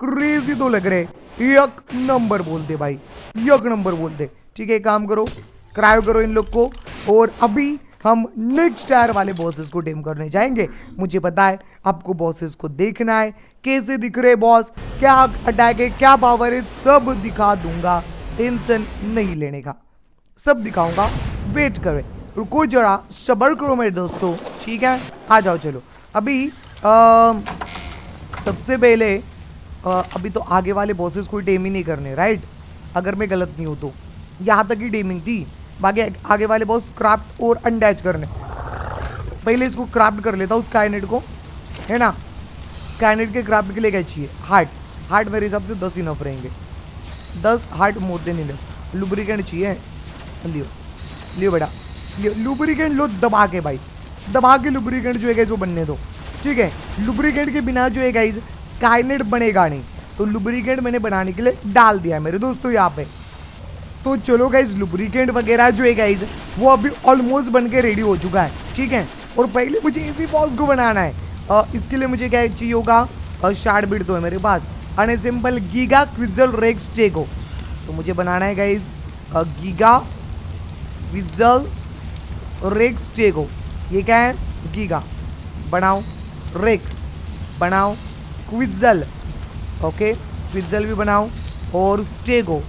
Speaker 1: क्रेजी तो लग रहे। एक नंबर बोल दे भाई, एक नंबर बोल दे। ठीक है, एक काम करो, क्रायो करो इन लोग को, और अभी हम नेक्स्ट टायर वाले बॉसेस को टेम करने जाएंगे। मुझे पता है आपको बॉसेस को देखना है, कैसे दिख रहे बॉस, क्या अटैक है, क्या पावर है, सब दिखा दूंगा, टेंशन नहीं लेने का, सब दिखाऊंगा। वेट करें, रुको जरा, सब्र करो मेरे दोस्तों। ठीक है, आ जाओ, चलो। अभी सबसे पहले अभी तो आगे वाले बॉसेस कोई टेम ही नहीं करने, राइट? अगर मैं गलत नहीं हूँ तो यहाँ तक ही टेमिंग थी। बाकी आगे वाले बॉस क्राफ्ट और अनडैच करने। पहले इसको क्राफ्ट कर लेता हूँ स्काईनेट को, है ना। स्काईनेट के क्राफ्ट के लिए क्या चाहिए? हार्ट। हार्ट मेरे हिसाब से 10 इनफ रहेंगे, 10 heart more than enough. Lubricant चाहिए, लियो लियो बेटा, लियो लुब्रिकेंट लो, दबा के भाई, दबा के लुब्रिकेंट जो है गाइस वो बनने दो। ठीक है, लुब्रिकेंट के बिना जो है गाइस स्काईनेट बनेगा नहीं, तो लुब्रिकेंट मैंने बनाने के लिए डाल दिया है मेरे दोस्तों यहाँ पे। तो चलो गाइस, लुब्रिकेंट वगैरह जो है गाइस वो अभी ऑलमोस्ट बन के रेडी हो चुका है। ठीक है, और पहले मुझे इसी बॉस को बनाना है। इसके लिए मुझे क्या चाहिए होगा? शार्ड बिट तो है मेरे पास, अनअसेंबल गीगा क्विजल रेक्स टेको। तो मुझे बनाना है गाइस गीगा क्विजल रेक्स टेको। ये क्या है? गीगा बनाओ, रेक्स बनाओ, क्विजल, ओके क्विजल भी बनाओ, और स्टेगो,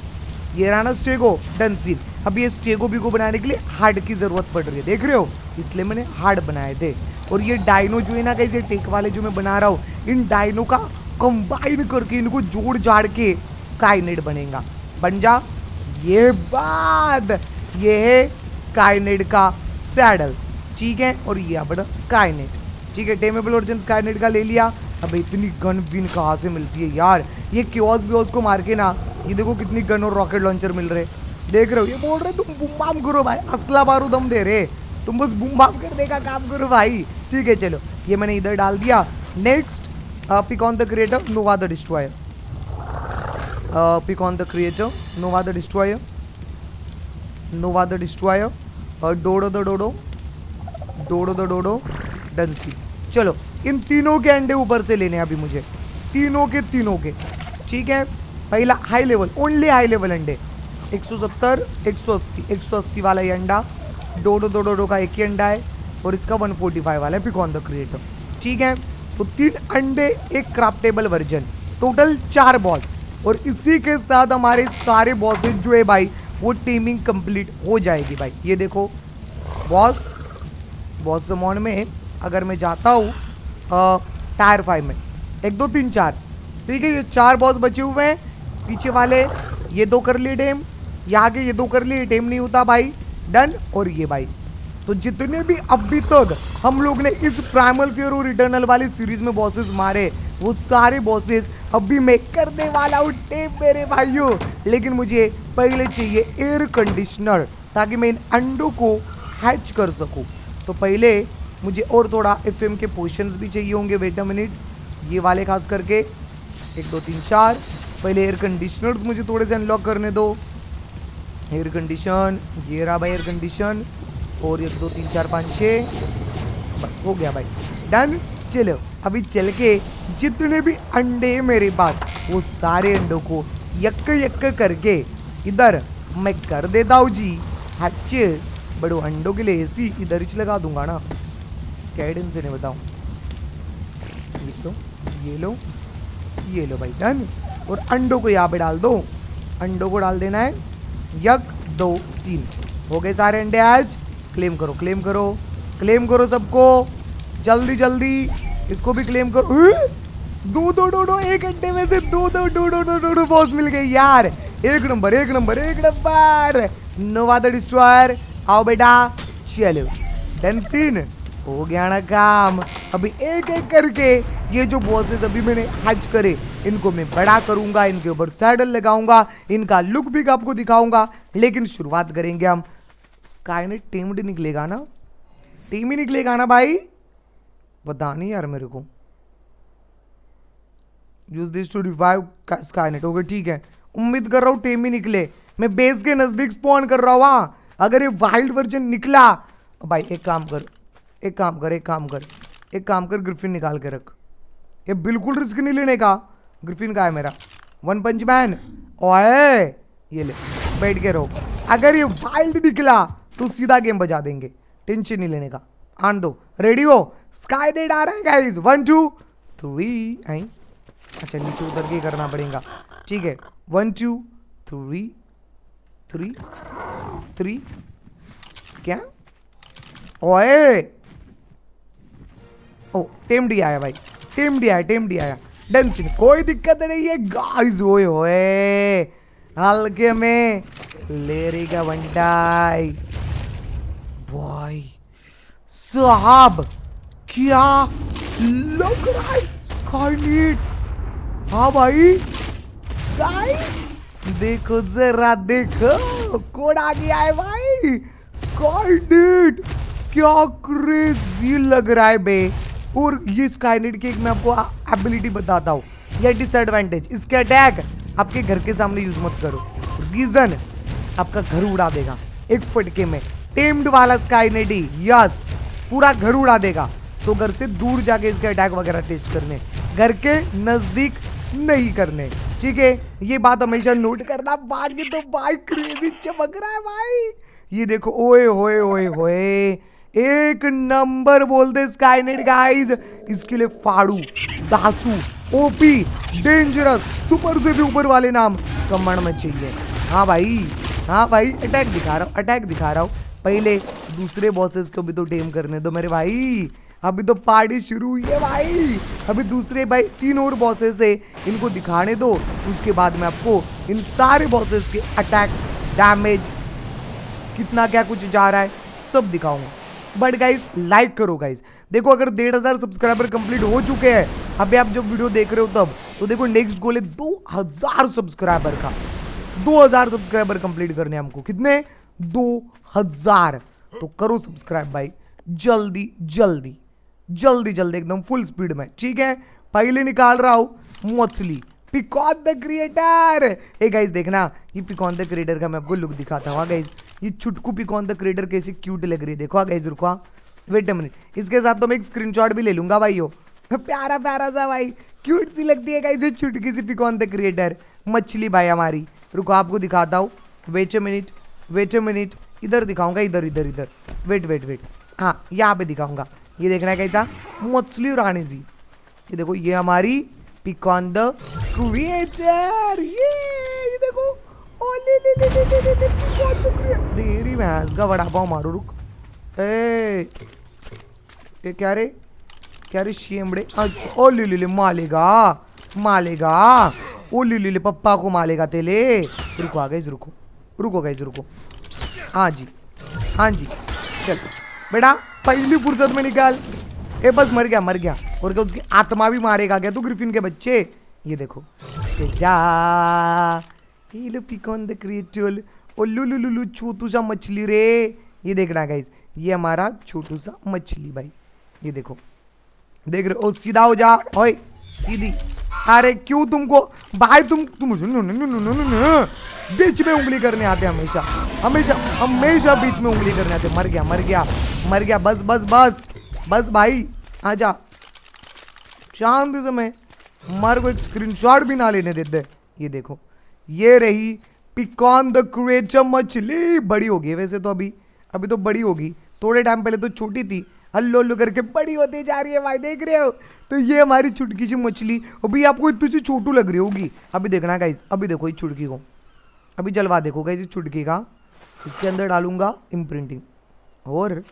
Speaker 1: ये रहा ना स्टेगो, डन सीन। अब ये स्टेगो भी को बनाने के लिए हार्ड की जरूरत पड़ रही है, देख रहे हो, इसलिए मैंने हार्ड बनाए थे। और ये डायनो जो है ना कैसे टेक वाले जो मैं बना रहा हूँ, इन डायनो का कंबाइन करके इनको जोड़ जाड़ के स्काईनेट बनेगा। बन जा, ये बात, ये है स्काईनेट का सैडल। ठीक है, और ये बड़ा स्काईनेट। ठीक है, टेमेबल वर्जन स्काईनेट का ले लिया। अब इतनी गन विन कहाँ से मिलती है यार? ये क्योस बियोस को मार के ना, ये देखो कितनी गन और रॉकेट लॉन्चर मिल रहे, देख रहे हो? ये बोल रहे तुम बूम बाम करो भाई, असला बारूद हम दे रहे, तुम बस बूम बाम करने का काम करो भाई। ठीक है, चलो ये मैंने इधर डाल दिया। Next pick on the creator, Nova the destroyer. Pick on the creator, Nova the destroyer, Nova the destroyer, और dodo the dodo, dodo the dodo, done see. चलो इन तीनों के अंडे ऊपर से लेने अभी मुझे, तीनों के। ठीक है, पहला high level, only high level अंडे, 170, 180, 180 वाला ये अंडा, डोडो दो डोडो का एक ही अंडा है, और इसका 145 वाला है पिक ऑन द क्रिएटर। ठीक है, तो 3 अंडे, एक क्राफ्टेबल वर्जन, टोटल 4 बॉस, और इसी के साथ हमारे सारे बॉसेज जो है भाई वो टीमिंग कंप्लीट हो जाएगी भाई। ये देखो बॉस समॉन में अगर मैं जाता हूँ टायर 5 में, 1 2 3 4, ठीक है, ये 4 बॉस बचे हुए हैं। पीछे वाले ये 2 कर लिए टेम, यहाँ के ये 2 कर लिए, टेम नहीं होता भाई, डन। और ये भाई, तो जितने भी अभी तक हम लोग ने इस प्राइमल फियर और इटर्नल वाली सीरीज में बॉसेस मारे, वो सारे बॉसेस अभी मैं करने वाला हूँ टेम मेरे भाइयों। लेकिन मुझे पहले चाहिए एयर कंडीशनर, ताकि मैं इन अंडों को हैच कर सकूँ। तो पहले मुझे और थोड़ा एफएम के पोशंस भी चाहिए होंगे, वेट अ मिनट, ये वाले खास करके 1 2 3 4। पहले एयर कंडीशनर्स मुझे थोड़े से अनलॉक करने दो। एयर कंडीशन, ये रहा भाई एयर कंडीशन, और 1 2 3 4 5 6, बस हो गया भाई, डन। चलो अभी चल के जितने भी अंडे हैं मेरे पास, वो सारे अंडों को यक्क करके इधर मैं कर देता हूँ जी अच्छे। बड़ो अंडों के लिए एसी इधर ही लगा दूंगा ना, कैडेंस से नहीं बताऊँ। ये लो ये लो भाई, डन। और अंडों को यहाँ पे डाल दो, अंडों को डाल देना है 1 2 3, हो गए सारे अंडे आज। क्लेम करो क्लेम करो क्लेम करो सबको, जल्दी जल्दी इसको भी क्लेम करो। दो एक घंटे में से दो बॉस मिल गए यार, एक नंबर। नोवा द डिस्ट्रॉयर, आओ बेटा, चलो डन सीन, हो गया ना काम। अभी एक एक करके ये जो बॉसेस अभी मैंने हैच करे, इनको मैं बड़ा करूंगा, इनके ऊपर सैडल लगाऊंगा, इनका लुक भी आपको दिखाऊंगा। लेकिन शुरुआत करेंगे हम, स्काईनेट टेम्ड निकलेगा ना, टीम ही निकलेगा ना भाई, पता नहीं यार मेरे को। Use this to revive Skynet, okay ठीक है, उम्मीद कर रहा हूँ टीम ही निकले। मैं बेस के नजदीक स्पॉन कर रहा हूँ वहाँ, अगर ये वाइल्ड वर्जन निकला भाई, एक काम कर ग्रिफिन निकाल के रख, ये बिल्कुल रिस्क नहीं लेने का। ग्रिफिन का है मेरा, वन पंच मैन। ओए ये ले, बैठ के रहो। अगर ये वाइल्ड निकला तो सीधा गेम बजा देंगे, टेंशन नहीं लेने का। आन दो, रेडी हो? स्काई डेड आ रहा है गाइस। 1 2 3 आई। अच्छा नीचे उतर के करना पड़ेगा, ठीक है। 1 2 3 3 3 क्या? ओए ओ टेमडी आया भाई, टेमडी आया। डेंसिंग कोई दिक्कत नहीं है गाइस। ओए होए हल्के में लेरेगा वंडाई भाई साहब, क्या लग रहा है स्काईनेट। हाँ भाई गाइस देखो जरा, देखो कोड आ गया है भाई। स्काईनेट क्या क्रेजी लग रहा है बे। और ये स्काईनेट की एक मैं आपको एबिलिटी बताता हूँ, ये डिसएडवांटेज। इसके अटैक आपके घर के सामने यूज मत करो, रीजन आपका घर उड़ा देगा एक फटके में। टेम्ड वाला स्काईनेट ही यस पूरा घर उड़ा देगा, तो घर से दूर जाके इसके अटैक वगैरह टेस्ट करने, घर के नजदीक नहीं करने, ठीक है। ये बात हमेशा नोट करना। बाकी तो भाई क्रेजी चमक रहा है भाई, ये देखो। ओए होए होए होए एक नंबर बोलते स्काईनेट गाइस। इसके लिए फाड़ू, दासू, ओपी, डेंजरस, सुपर से भी ऊपर वाले नाम कमांड में चाहिए। हाँ भाई अटैक दिखा रहा हूँ। पहले दूसरे बॉसेस को भी तो टेम करने दो मेरे भाई, अभी तो पार्टी शुरू हुई है भाई। अभी दूसरे भाई 3 और बॉसेस है, इनको दिखाने दो। उसके बाद में आपको इन सारे बॉसेस के अटैक, डैमेज, कितना क्या कुछ जा रहा है सब दिखाऊंगा। बट गाइस लाइक करो गाइस। देखो अगर 1500 सब्सक्राइबर कंप्लीट हो चुके हैं अभी आप जब वीडियो देख रहे हो तब, तो देखो नेक्स्ट गोल है 2000 सब्सक्राइबर का। 2000 सब्सक्राइबर कंप्लीट करने हमको, कितने? 2000। तो करो सब्सक्राइब भाई, जल्दी जल्दी जल्दी जल्दी एकदम फुल स्पीड में, ठीक है। पहले निकाल रहा हूं मछली, पिकॉन द क्रिएटर। ए गाइस देखना, ये पिकॉन द क्रिएटर का मैं आपको लुक दिखाता हूँ गाइस। ये छुटकू पिकॉन द क्रिएटर कैसे क्यूट लग रही है, देखो गाइस। रुको वेट अ मिनट, इसके साथ तो मैं एक स्क्रीनशॉट भी ले लूंगा भाई। हो प्यारा प्यारा सा भाई, क्यूट सी लगती है गाइस ये छुटकी सी पिकॉन द क्रिएटर मछली भाई हमारी। रुको आपको दिखाता हूँ, वेट अ मिनट, इधर दिखाऊंगा, इधर वेट, हाँ यहाँ पे दिखाऊंगा। ये देखना है कैसा मछली रानी जी, ये देखो ये हमारी पिकॉन द क्रिएटर। ये देखो, ओ ले पिकॉन द क्रिएटर। तेरी भैंस का वड़ा पाव मारो। रुक ए क्या रे शेमड़े। अच्छा ओ ले मालेगा, ओ ले पप्पा को मालेगा तेले। रुको गाइस, रुको। हाँ जी चल बेटा पहली फुर्सत में निकाल। ए बस मर गया और क्या उसकी आत्मा भी मारेगा क्या तू ग्रिफिन के बच्चे। ये देखो जा पिकॉन द क्रिएटर। ओ लुलु छोटू सा मछली रे। ये देखना गाइस, ये हमारा छोटू सा मछली भाई। ये देखो, देख रहे हो? सीधा हो जा, ओए सीधी। अरे क्यों तुमको भाई, तुम बीच में उंगली करने आते हमेशा बीच में उंगली करने आते। मर गया। बस भाई आजा शांति से। मैं मार को एक स्क्रीनशॉट भी ना लेने देते। ये देखो, ये रही पिकॉन द क्रिएटर मछली। बड़ी होगी वैसे तो, अभी तो बड़ी होगी। थोड़े टाइम पहले तो छोटी थी, हल्लो करके बड़ी होती जा रही है भाई, देख रहे हो? तो ये हमारी चुटकी सी मछली अभी आपको इतनी सी छोटू लग रही होगी। अभी देखना गाइस, अभी देखो इस चुटकी को, अभी जलवा देखो गाइस इस चुटकी का। इसके अंदर डालूंगा इम्प्रिंटिंग और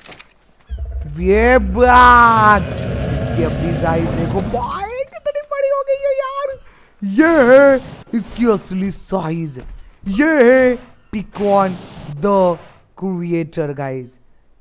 Speaker 1: ये बात, इसकी अपनी साइज देखो भाई कितनी बड़ी हो गई है यार। ये है इसकी असली साइज, ये है पिकॉन द क्रिएटर गाइस,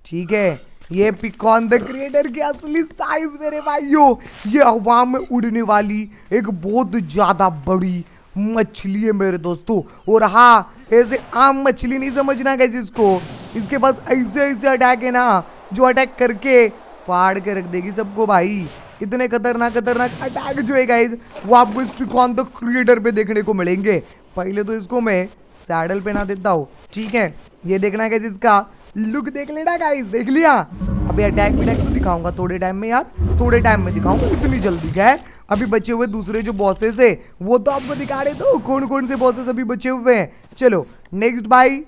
Speaker 1: ठीक है। ये पिकॉन द क्रिएटर की असली साइज मेरे भाइयों। ये हवा में उड़ने वाली एक बहुत ज्यादा बड़ी मछली है मेरे दोस्तों। और हाँ, ऐसे आम मछली नहीं समझना गाइस इसको, इसके पास ऐसे अटैक है ना जो अटैक करके फाड़ के रख देगी सबको भाई। इतने खतरनाक अटैक जो है गाइस वो आपको इस पिकॉन द क्रिएटर पे देखने को मिलेंगे। पहले तो इसको मैं सैडल पहना देता हूँ, ठीक है। ये देखना गाइस, इसका लुक देख लेना गाइस, देख लिया अभी अटैक विटैक तो दिखाऊंगा थोड़े टाइम में यार, थोड़े टाइम में दिखाऊंगा, इतनी जल्दी क्या है। अभी बचे हुए दूसरे जो बॉसेस है वो तो आपको दिखा रहे, तो कौन कौन से बॉसेस अभी बचे हुए हैं। चलो नेक्स्ट भाई,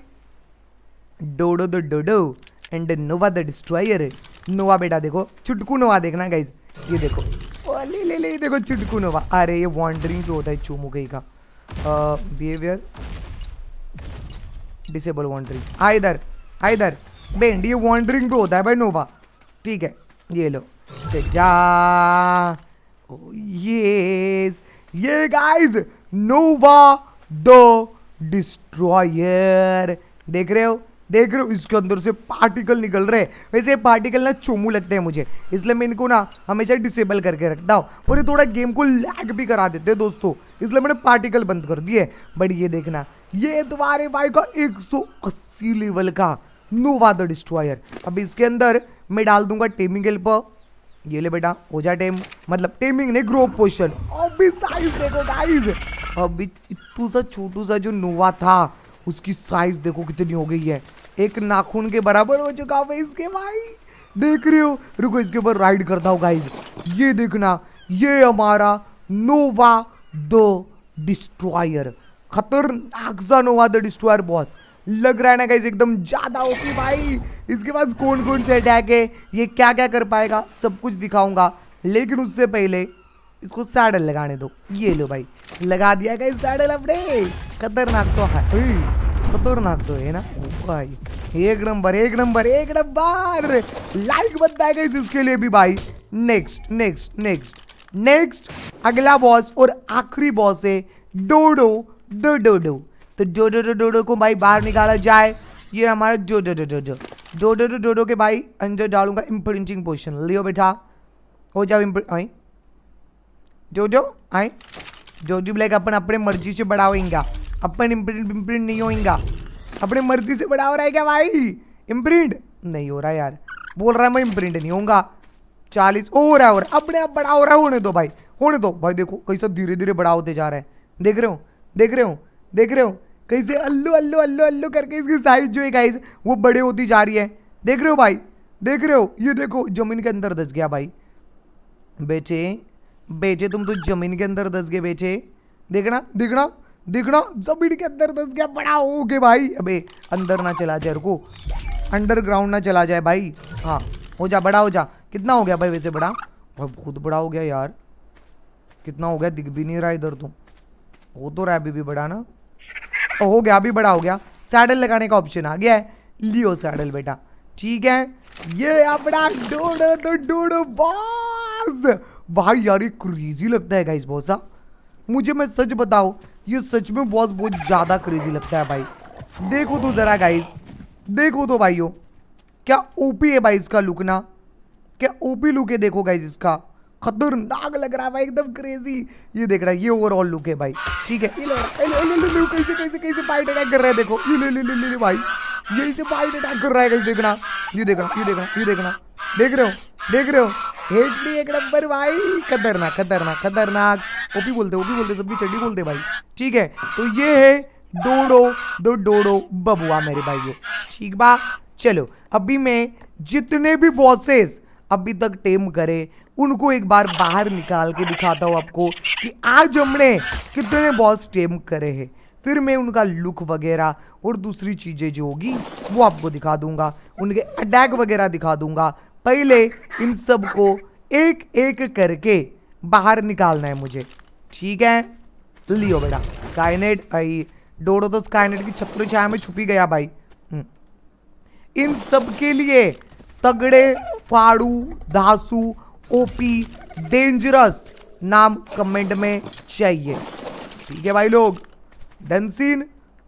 Speaker 1: Dodo the Dodo and Nova the destroyer. Nova बेटा देखो, चुटकू नोवा देखना गाइज, ये देखो, ओ ले ले ले देखो चुटकू नोवा। अरे ये वॉन्डरिंग जो होता है चूमू कहीं का, बिहेवियर डिसेबल वॉन्डरिंग, इधर इधर बेंड, ये वॉन्डरिंग पे होता है भाई नोवा, ठीक है। ये लो जा, ये गाइस नोवा द डिस्ट्रॉयर, देख रहे हो, देख रहे हो, इसके अंदर से पार्टिकल निकल रहे हैं। वैसे पार्टिकल ना चोमू लगते हैं मुझे, इसलिए मैं इनको ना हमेशा डिसेबल करके रखता हूँ, और ये थोड़ा गेम को लैग भी करा देते हैं दोस्तों, इसलिए मैंने पार्टिकल बंद कर दिए। बट ये देखना, ये तुम्हारे भाई का 180 लेवल का नोवा द डिस्ट्रॉयर। अब इसके अंदर मैं डाल दूंगा टेमिंग हेल्पर, ये ले बेटा हो जा टेम, मतलब टेमिंग ने ग्रो पोशन। अभी साइज देखो गाइस, अभी इतना सा छोटू सा जो नोवा था उसकी साइज देखो कितनी हो गई है, एक नाखून के बराबर हो चुका है इसके भाई, देख रहे हो। रुको इसके ऊपर राइड करता हूँ गाइस, ये देखना, ये हमारा नोवा द डिस्ट्रॉयर, खतरनाक सा नोवा द डिस्ट्रॉयर बॉस लग रहा है ना गाइस, एकदम ज्यादा ओपी भाई। इसके पास कौन कौन से अटैक है, ये क्या क्या कर पाएगा, सब कुछ दिखाऊंगा, लेकिन उससे पहले इसको सैडल लगाने दो। ये लो भाई, लगा दिया गाइस सैडल अपने, खतरनाक तो है, खतरनाक तो है ना भाई, एक नंबर एक नंबर एक नंबर। लाइक बनता है गाइस इसके लिए भी भाई। नेक्स्ट नेक्स्ट नेक्स्ट नेक्स्ट अगला बॉस और आखिरी बॉस है डोडो द डोडो। तो डोडो डोडो को भाई बाहर निकाला जाए, ये हमारा डोडो डोडो डोडो डोडो के भाई अंदर डालूंगा इम्प्रिंटिंग पोशन। लियो बेटा हो जाओ, आई जोजो आई जोजो ब्लैक, अपन अपने मर्जी से बड़ा होएगा, अपन इम्प्रिंट इम्प्रिंट नहीं होएगा, अपने मर्जी से बड़ा हो रहा है क्या भाई, इम्प्रिंट नहीं हो रहा यार, बोल रहा है मैं इम्प्रिंट नहीं होऊंगा। 40 हो रहा है, और अपने आप बड़ा हो रहा है, होने दो भाई, होने दो भाई। देखो कैसे धीरे धीरे बड़ा होते जा रहा है, देख रहे हो देख रहे हो देख रहे हो, कैसे अल्लू अल्लू अल्लू अल्लू करके इसकी साइज जो है गाइस वो बड़े होती जा रही है, देख रहे हो भाई, देख रहे हो। ये देखो जमीन के अंदर धस गया भाई, बेचे बेचे तुम तो जमीन के अंदर धस गए बेचे, देखना देखना देखना, जमीन के अंदर धस गया, बड़ा हो गया भाई। अबे अंदर ना चला जाए, रुको अंडरग्राउंड ना चला जाए भाई। हाँ हो जा, बड़ा हो जा। कितना हो गया भाई वैसे बड़ा, भाई बहुत बड़ा हो गया यार, कितना हो गया, दिख भी नहीं रहा इधर, तो हो तो रहा है अभी भी बड़ा ना, हो गया अभी बड़ा हो गया। सैडल लगाने का ऑप्शन आ गया है, लियो सैडल बेटा, ठीक है। ये अपना डोडो तो डोडो बॉस भाई, यार ये क्रेजी लगता है गाइस बहुत सा, मुझे मैं सच बताऊं ये सच में बॉस बहुत ज्यादा क्रेजी लगता है भाई। देखो तो जरा गाइस, देखो तो भाइयों क्या ओपी है भाई इसका लुक ना, क्या ओपी लुक है, देखो गाइस इसका खतरनाक लग रहा है भाई, एकदम क्रेजी। ये देख रहा है, ये ओवरऑल लुक है भाई, ठीक है। कैसे कैसे कैसे फाइट अटैक कर रहा है, देखो ये ले भाई, यही से फाइट अटैक कर रहा है, देखना ये देखना ये देखना ये देखना, देख रहे हो देख रहे हो, हेड भी एक नंबर भाई, खतरनाक खतरनाक खतरनाक। ओपी बोलते सबकी चड्डी बोलते भाई, ठीक है। तो ये है डोडो दो डोडो बबुआ मेरे भाइयों, ठीक बा। चलो अभी मैं जितने भी बॉसेस अभी तक टेम करे उनको एक बार बाहर निकाल के दिखाता हूँ आपको कि आज हमने कितने बॉस टेम करे हैं, फिर मैं उनका लुक वगैरह और दूसरी चीजें जो होगी वो आपको दिखा दूंगा, उनके अटैक वगैरह दिखा दूंगा। पहले इन सब को एक एक करके बाहर निकालना है मुझे, ठीक है। लियो बेटा स्काईनेट, आई डोडो तो स्काईनेट की छत्र छाया में छुपी गया भाई। इन सब के लिए तगड़े फाड़ू धासु ओपी डेंजरस नाम कमेंट में चाहिए, ठीक है भाई लोग। डंसीन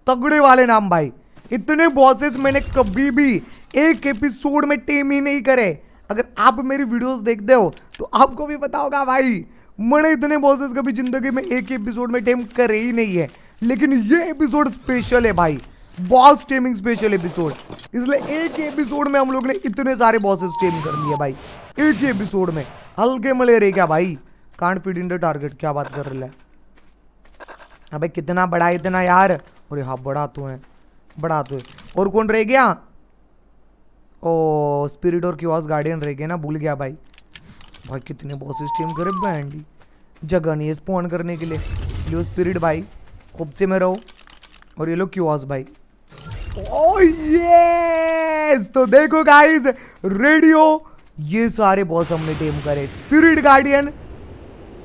Speaker 1: तगड़े वाले नाम भाई, इतने बॉसेस मैंने कभी भी एक एपिसोड में टेम ही नहीं करे। अगर आप मेरी वीडियोस देखते हो तो आपको भी पता होगा भाई, मैंने इतने बॉसेस कभी जिंदगी में एक एपिसोड में टेम करे ही नहीं है, लेकिन ये एपिसोड स्पेशल है भाई, बॉस टेमिंग स्पेशल एपिसोड, इसलिए एक ही एपिसोड में हम लोग ने इतने सारे बॉसेस टेम कर लिए भाई, एक ही एपिसोड में। हल्के मले रे क्या भाई, can't feed in the target, क्या बात कर रहे हैं अबे, कितना बड़ा है इतना यार, अरे हाँ बड़ा तो है, बड़ा तो है। और कौन रह गया, ओ स्पिरिट और क्यूआस गार्डियन रह गए ना, भूल गया भाई। भाई कितने बॉसेस टीम करे बैंडी, जगह नहीं है स्पॉन करने के लिए। लियो स्पिरिट भाई खूब से में रहो, और ये लो क्यूआस भाई। ओह यस, तो देखो गाइस रेडियो, ये सारे बॉस हमने टीम करे। Spirit guardian,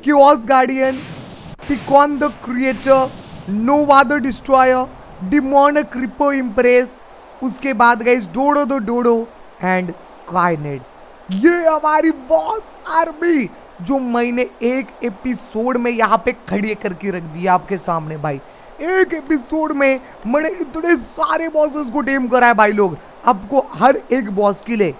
Speaker 1: chaos guardian, Picon the creator, Nova the destroyer, demon creeper empress, उसके बाद guys Dodo the Dodo and Skynet. ये हमारी बॉस आर्मी जो मैंने एक एपिसोड में यहाँ पे खड़ी करके रख दिया आपके सामने भाई। एक एपिसोड में मैंने इतने सारे बॉसेस को टेम करा है भाई लोग। आपको हर एक बॉस के लिए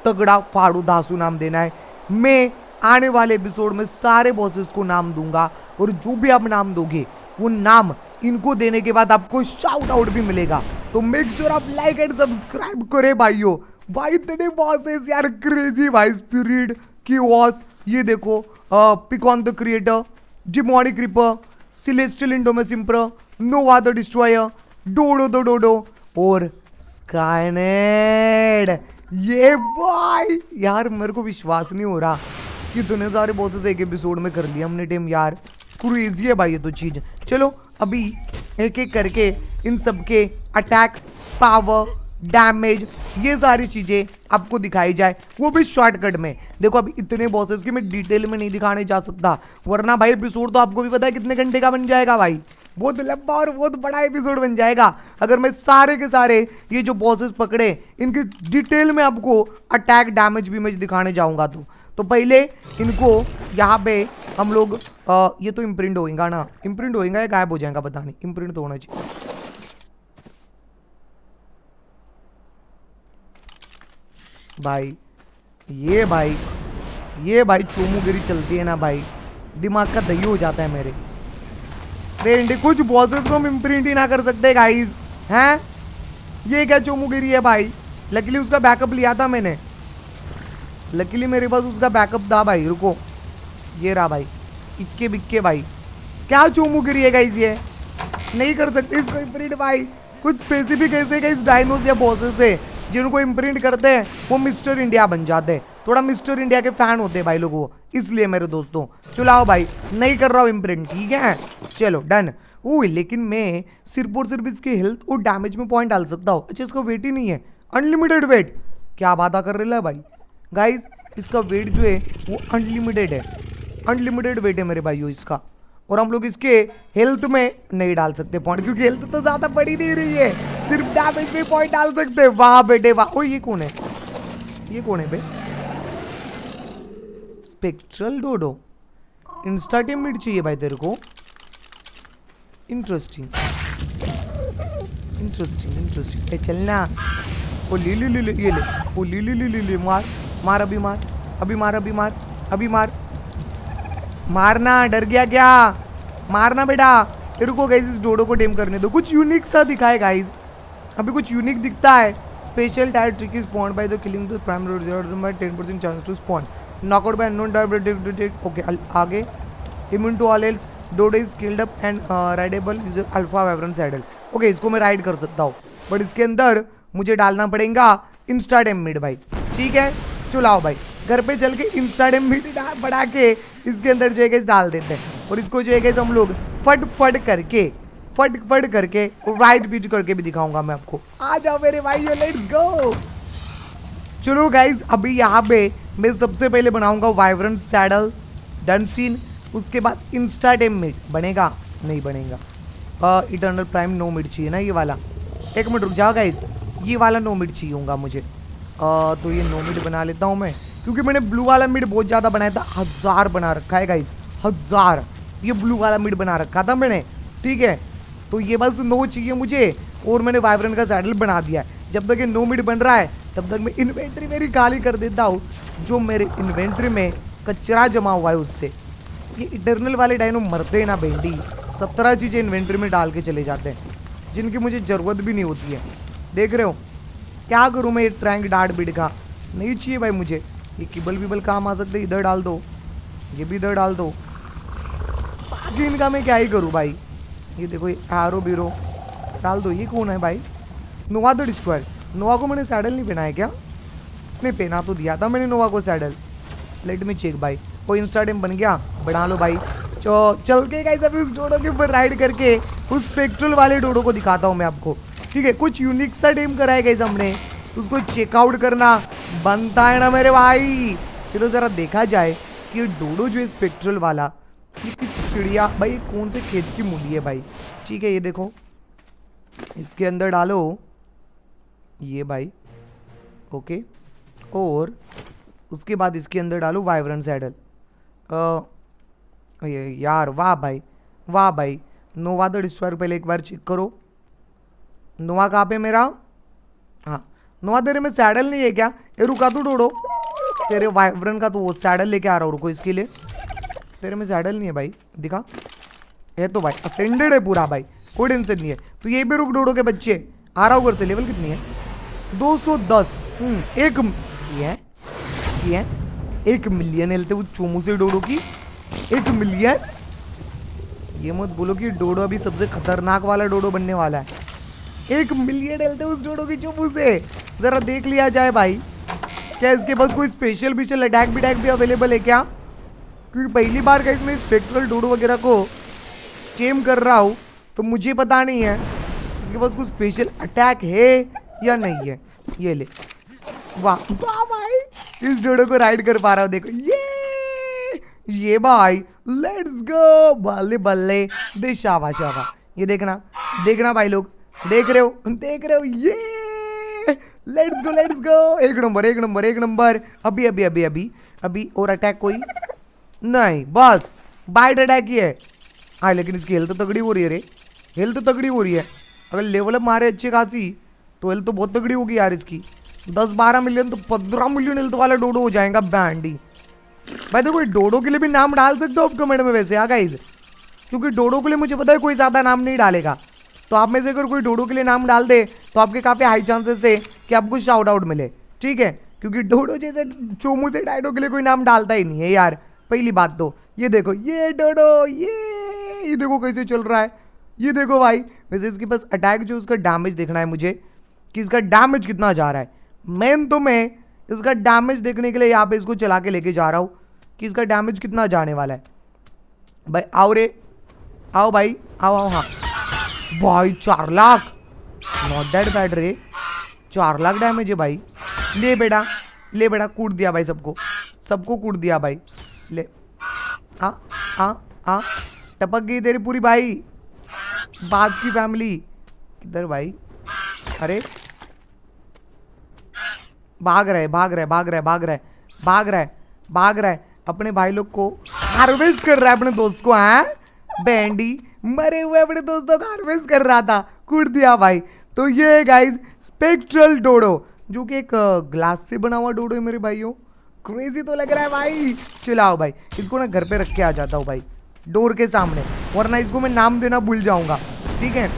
Speaker 1: तगड़ा फाड़ू दासू नाम देना है। मैं आने वाले एपिसोड में सारे बॉसेस को नाम दूंगा, और जो भी आप नाम दोगे वो नाम इनको देने के बाद आपको शाउट आउट भी मिलेगा। तो मेक श्योर आप लाइक एंड सब्सक्राइब करें भाइयों। भाई इतने बॉसेस यार, क्रेजी भाई। स्पिरिट, क्यूआस, ये देखो Picon the creator, demonic reaper, celestial इंडोमस इम्पर, Nova the destroyer, Dodo the Dodo और स्काईनेट। ये भाई यार मेरे को विश्वास नहीं हो रहा कि इतने सारे बॉसेस एक एपिसोड में कर लिया हमने टीम यार। क्रेजी है भाई ये तो चीज। चलो अभी एक एक करके इन सबके अटैक, पावर, डैमेज, ये सारी चीजें आपको दिखाई जाए, वो भी शॉर्टकट में। देखो अभी इतने बॉसेस की मैं डिटेल में नहीं दिखाने जा सकता, वरना भाई एपिसोड तो आपको भी पता है कितने घंटे का बन जाएगा भाई। बहुत लंबा और बहुत बड़ा एपिसोड बन जाएगा अगर मैं सारे के सारे ये जो बॉसेस पकड़े इनकी डिटेल में आपको अटैक, डैमेज विमेज दिखाने जाऊंगा। तो पहले इनको यहाँ पे हम लोग ये तो इम्प्रिंट होएगा ना, इम्प्रिंट होएगा या गायब हो जाएगा पता नहीं, इम्प्रिंट तो होना चाहिए। भाई ये भाई चोमूगिरी चलती है ना भाई, दिमाग का दही हो जाता है मेरे। कुछ बॉसेस को हम इम्प्रिंट ही ना कर सकते गाइस, हैं? ये क्या चोमूगिरी है भाई। लकीली उसका बैकअप लिया था मैंने, लकीली मेरे पास उसका बैकअप था भाई। रुको, ये रहा भाई, इक्के बिक्के भाई। क्या चोमूगिरी है गाइस, ये नहीं कर सकते इसको इम्प्रिंट भाई। कुछ स्पेसिफिक ऐसे गाइस डायनोस या बॉसेस है जिनको इम्प्रिंट करते हैं वो मिस्टर इंडिया बन जाते हैं। थोड़ा मिस्टर इंडिया के फैन होते हैं भाई लोग वो, इसलिए मेरे दोस्तों। चलाओ भाई, नहीं कर रहा हूँ इम्प्रिंट, ठीक है? चलो डन। ओह लेकिन मैं सिर्फ और सिर्फ इसके हेल्थ और डैमेज में पॉइंट डाल सकता हूँ। अच्छा इसका वेट ही नहीं है, अनलिमिटेड वेट। क्या बात कर रहे है भाई गाइज, इसका वेट जो है वो अनलिमिटेड है, अनलिमिटेड वेट है मेरे भाइयों इसका। और हम लोग इसके हेल्थ में नहीं डाल सकते पॉइंट, क्योंकि हेल्थ तो ज्यादा बढ़ी नहीं रही है, सिर्फ डैमेज में पॉइंट डाल सकते हैं। वाह बेटे वाह। ओ ये कौन है, ये कौन है बे? स्पेक्ट्रल डोडो, इंस्टाटिम मिड चाहिए भाई तेरे को। Interesting interesting interesting. चलना। ओ ले ले ले ले, ये ले। ओ ले ले ले ले ले, मार मार, अभी मार, अभी मार, अभी मार, अभी मार। मारना, डर गया क्या? मारना बेटा। रुको गाइस, इस डोडो को टेम करने दो, कुछ यूनिक सा दिखाए गाइस। अभी कुछ यूनिक दिखता है। Special tier trick is spawned by the killing the primary reserve by 10% chance to spawn, knockout by unknown tier. Okay आगे, immune to all else, Dodo is skilled up and rideable user alpha vibrant saddle. Okay इसको मैं ride कर सकता हूँ, but इसके अंदर मुझे डालना पड़ेगा इंस्टाडेम मिड भाई, ठीक है? चलाओ भाई, घर पे चल के इंस्टाडेम मिड बढ़ा के इसके अंदर जो है डाल देते हैं, और इसको जो है हम लोग फट फट करके राइट बीट करके भी दिखाऊंगा मैं आपको। आ जाओ मेरे भाई, लेट्स गो। चलो गाइज, अभी यहाँ पे मैं सबसे पहले बनाऊंगा वाइब्रेंट सैडल, डन सीन। उसके बाद इंस्टाडेम मिड बनेगा, नहीं बनेगा। इटर्नल प्राइम नो मिड चाहिए ना ये वाला। एक मिनट रुक जाओ गाइज, ये वाला नो मिड चाहिए होगा मुझे। तो ये नो मिड बना लेता हूँ मैं, क्योंकि मैंने ब्लू वाला मिड बहुत ज़्यादा बनाया था। 1000 बना रखा है गाइज, 1000 ये ब्लू वाला मिड बना रखा था मैंने, ठीक है? तो ये बस नो चाहिए मुझे, और मैंने वाइब्रेंट का सैडल बना दिया है। जब तक ये नो मिड बन रहा है तब तक मैं इन्वेंट्री मेरी खाली कर देता हूँ। जो मेरे इन्वेंट्री में कचरा जमा हुआ है उससे, ये इटर्नल वाले डायनो मरते हैं ना बेंडी, 17 चीज़ें इन्वेंट्री में डाल के चले जाते हैं जिनकी मुझे ज़रूरत भी नहीं होती है। देख रहे हो क्या करूँ मैं? ये ट्रैंक डार्ट बिड का नहीं चाहिए भाई मुझे। ये किबल विबल काम आ सकते, इधर डाल दो, ये भी इधर डाल दो। बाकी इनका मैं क्या ही करूँ भाई। ये देखो ये एरो बीरो डाल दो। ये कौन है भाई? नोवा द डिस्ट्रॉयर। नोवा को मैंने सैडल नहीं पहना है क्या? नहीं पहना तो दिया था मैंने नोवा को सैडल। लेट मी चेक भाई। कोई इंस्टाग्राम बन गया, बना लो भाई। तो चल के गाइस अभी उस डोडो के ऊपर राइड करके उस पेट्रोल वाले डोडो को दिखाता हूँ मैं आपको। ठीक है, कुछ यूनिक सा डेम करा है गाइस हमने, उसको चेकआउट करना बनता है ना मेरे भाई। चलो ज़रा देखा जाए कि डोडो जो है स्पेक्ट्रल वाला, ये किस चिड़िया भाई, कौन से खेत की मूली है भाई। ठीक है, ये देखो इसके अंदर डालो ये भाई, ओके। और उसके बाद इसके अंदर डालो वाइब्रेंट सैडल। यार वाह भाई, वाह भाई। नोवा द डिस्ट्रॉयर पहले एक बार चेक करो। नोवा कहाँ पे मेरा? हाँ नोवा, तेरे में सैडल नहीं है क्या? ये रुका तू डोडो, तेरे वाइब्रेंट का तो वो सैडल लेके आ रहा हूँ, रुको इसके लिए। तेरे में सैडल नहीं है भाई, दिखा। ये तो भाई असेंडेड है पूरा भाई, कोई टेंशन नहीं है। तो ये भी रुक डोडो के बच्चे, आ रहा हूँ घर से। लेवल कितनी है? 210। एक ये 1 मिलियन हेल्थ है वो चोमू से डोडो की। 1 मिलियन। ये मत बोलो कि डोडो अभी सबसे खतरनाक वाला डोडो बनने वाला है। 1 मिलियन हेल्थ है उस डोडो की चोमू से। जरा देख लिया जाए भाई, क्या इसके पास कोई स्पेशल अटैक भी अवेलेबल है क्या? क्योंकि पहली बार का इसमें स्पेक्ट्रल डोडो वगैरह को चेम कर रहा हूँ, तो मुझे पता नहीं है इसके पास कुछ स्पेशल अटैक है या नहीं है। ये ले, वाह वाह भाई, इस डोडो को राइड कर पा रहा हूँ। देखो ये भाई, लेट्स गो, बल्ले बल्ले दे, शाबा शाबा। ये देखना भाई लोग, देख रहे हो ये, लेट्स गो। एक नंबर। अभी और अटैक कोई नहीं, बस बाइट अटैक ही है। हाँ लेकिन इसकी हेल्थ तगड़ी हो रही है रे, हेल्थ तगड़ी हो रही है। अगर लेवल अप मारे अच्छी खासी तो हेल्थ तो बहुत तगड़ी होगी यार इसकी। 10-12 मिलियन तो 15 मिलियन हेल्थ वाला डोडो हो जाएगा बैंडी भाई। देखो डोडो के लिए भी नाम डाल सकते हो आप कमेंट में वैसे, हाँ गाइस, क्योंकि डोडो के लिए मुझे पता है कोई ज़्यादा नाम नहीं डालेगा। तो आप में से अगर कोई डोडो के लिए नाम डाल दे तो आपके काफ़ी हाई चांसेस है कि आपको शाउट आउट मिले। ठीक है, क्योंकि डोडो जैसे चोमू से डायडो के लिए कोई नाम डालता ही नहीं है यार, पहली बात तो। ये देखो ये डोडो, ये देखो कैसे चल रहा है, ये देखो भाई। वैसे इसके पास अटैक जो उसका डैमेज देखना है मुझे, कि इसका डैमेज कितना जा रहा है। मेन तो मैं इसका डैमेज देखने के लिए यहाँ पे इसको चला के लेके जा रहा हूँ कि इसका डैमेज कितना जाने वाला है भाई। आओ रे, आओ भाई, आओ। हाँ भाई 4 लाख, नॉट डेड बैड रे, 4 लाख डैमेज है भाई। ले बेटा कूट दिया भाई, सबको कूट दिया भाई। ले आ टपक गई तेरी पूरी भाई, बाज की फैमिली। किधर भाई? अरे भाग रहा है अपने भाई लोग को हार्वेस्ट कर रहा है, अपने दोस्त को। हैं बैंडी, मरे हुए अपने दोस्तों को हार्वेस्ट कर रहा था, कूट दिया भाई। तो ये गाइस स्पेक्ट्रल डोडो, जो कि एक ग्लास से बना हुआ डोडो है मेरे भाइयों। क्रेजी तो लग रहा है भाई। चलाओ भाई, इसको ना घर पे रख के आ जाता हूँ भाई, डोर के सामने, वरना इसको मैं नाम देना भूल जाऊंगा। ठीक है,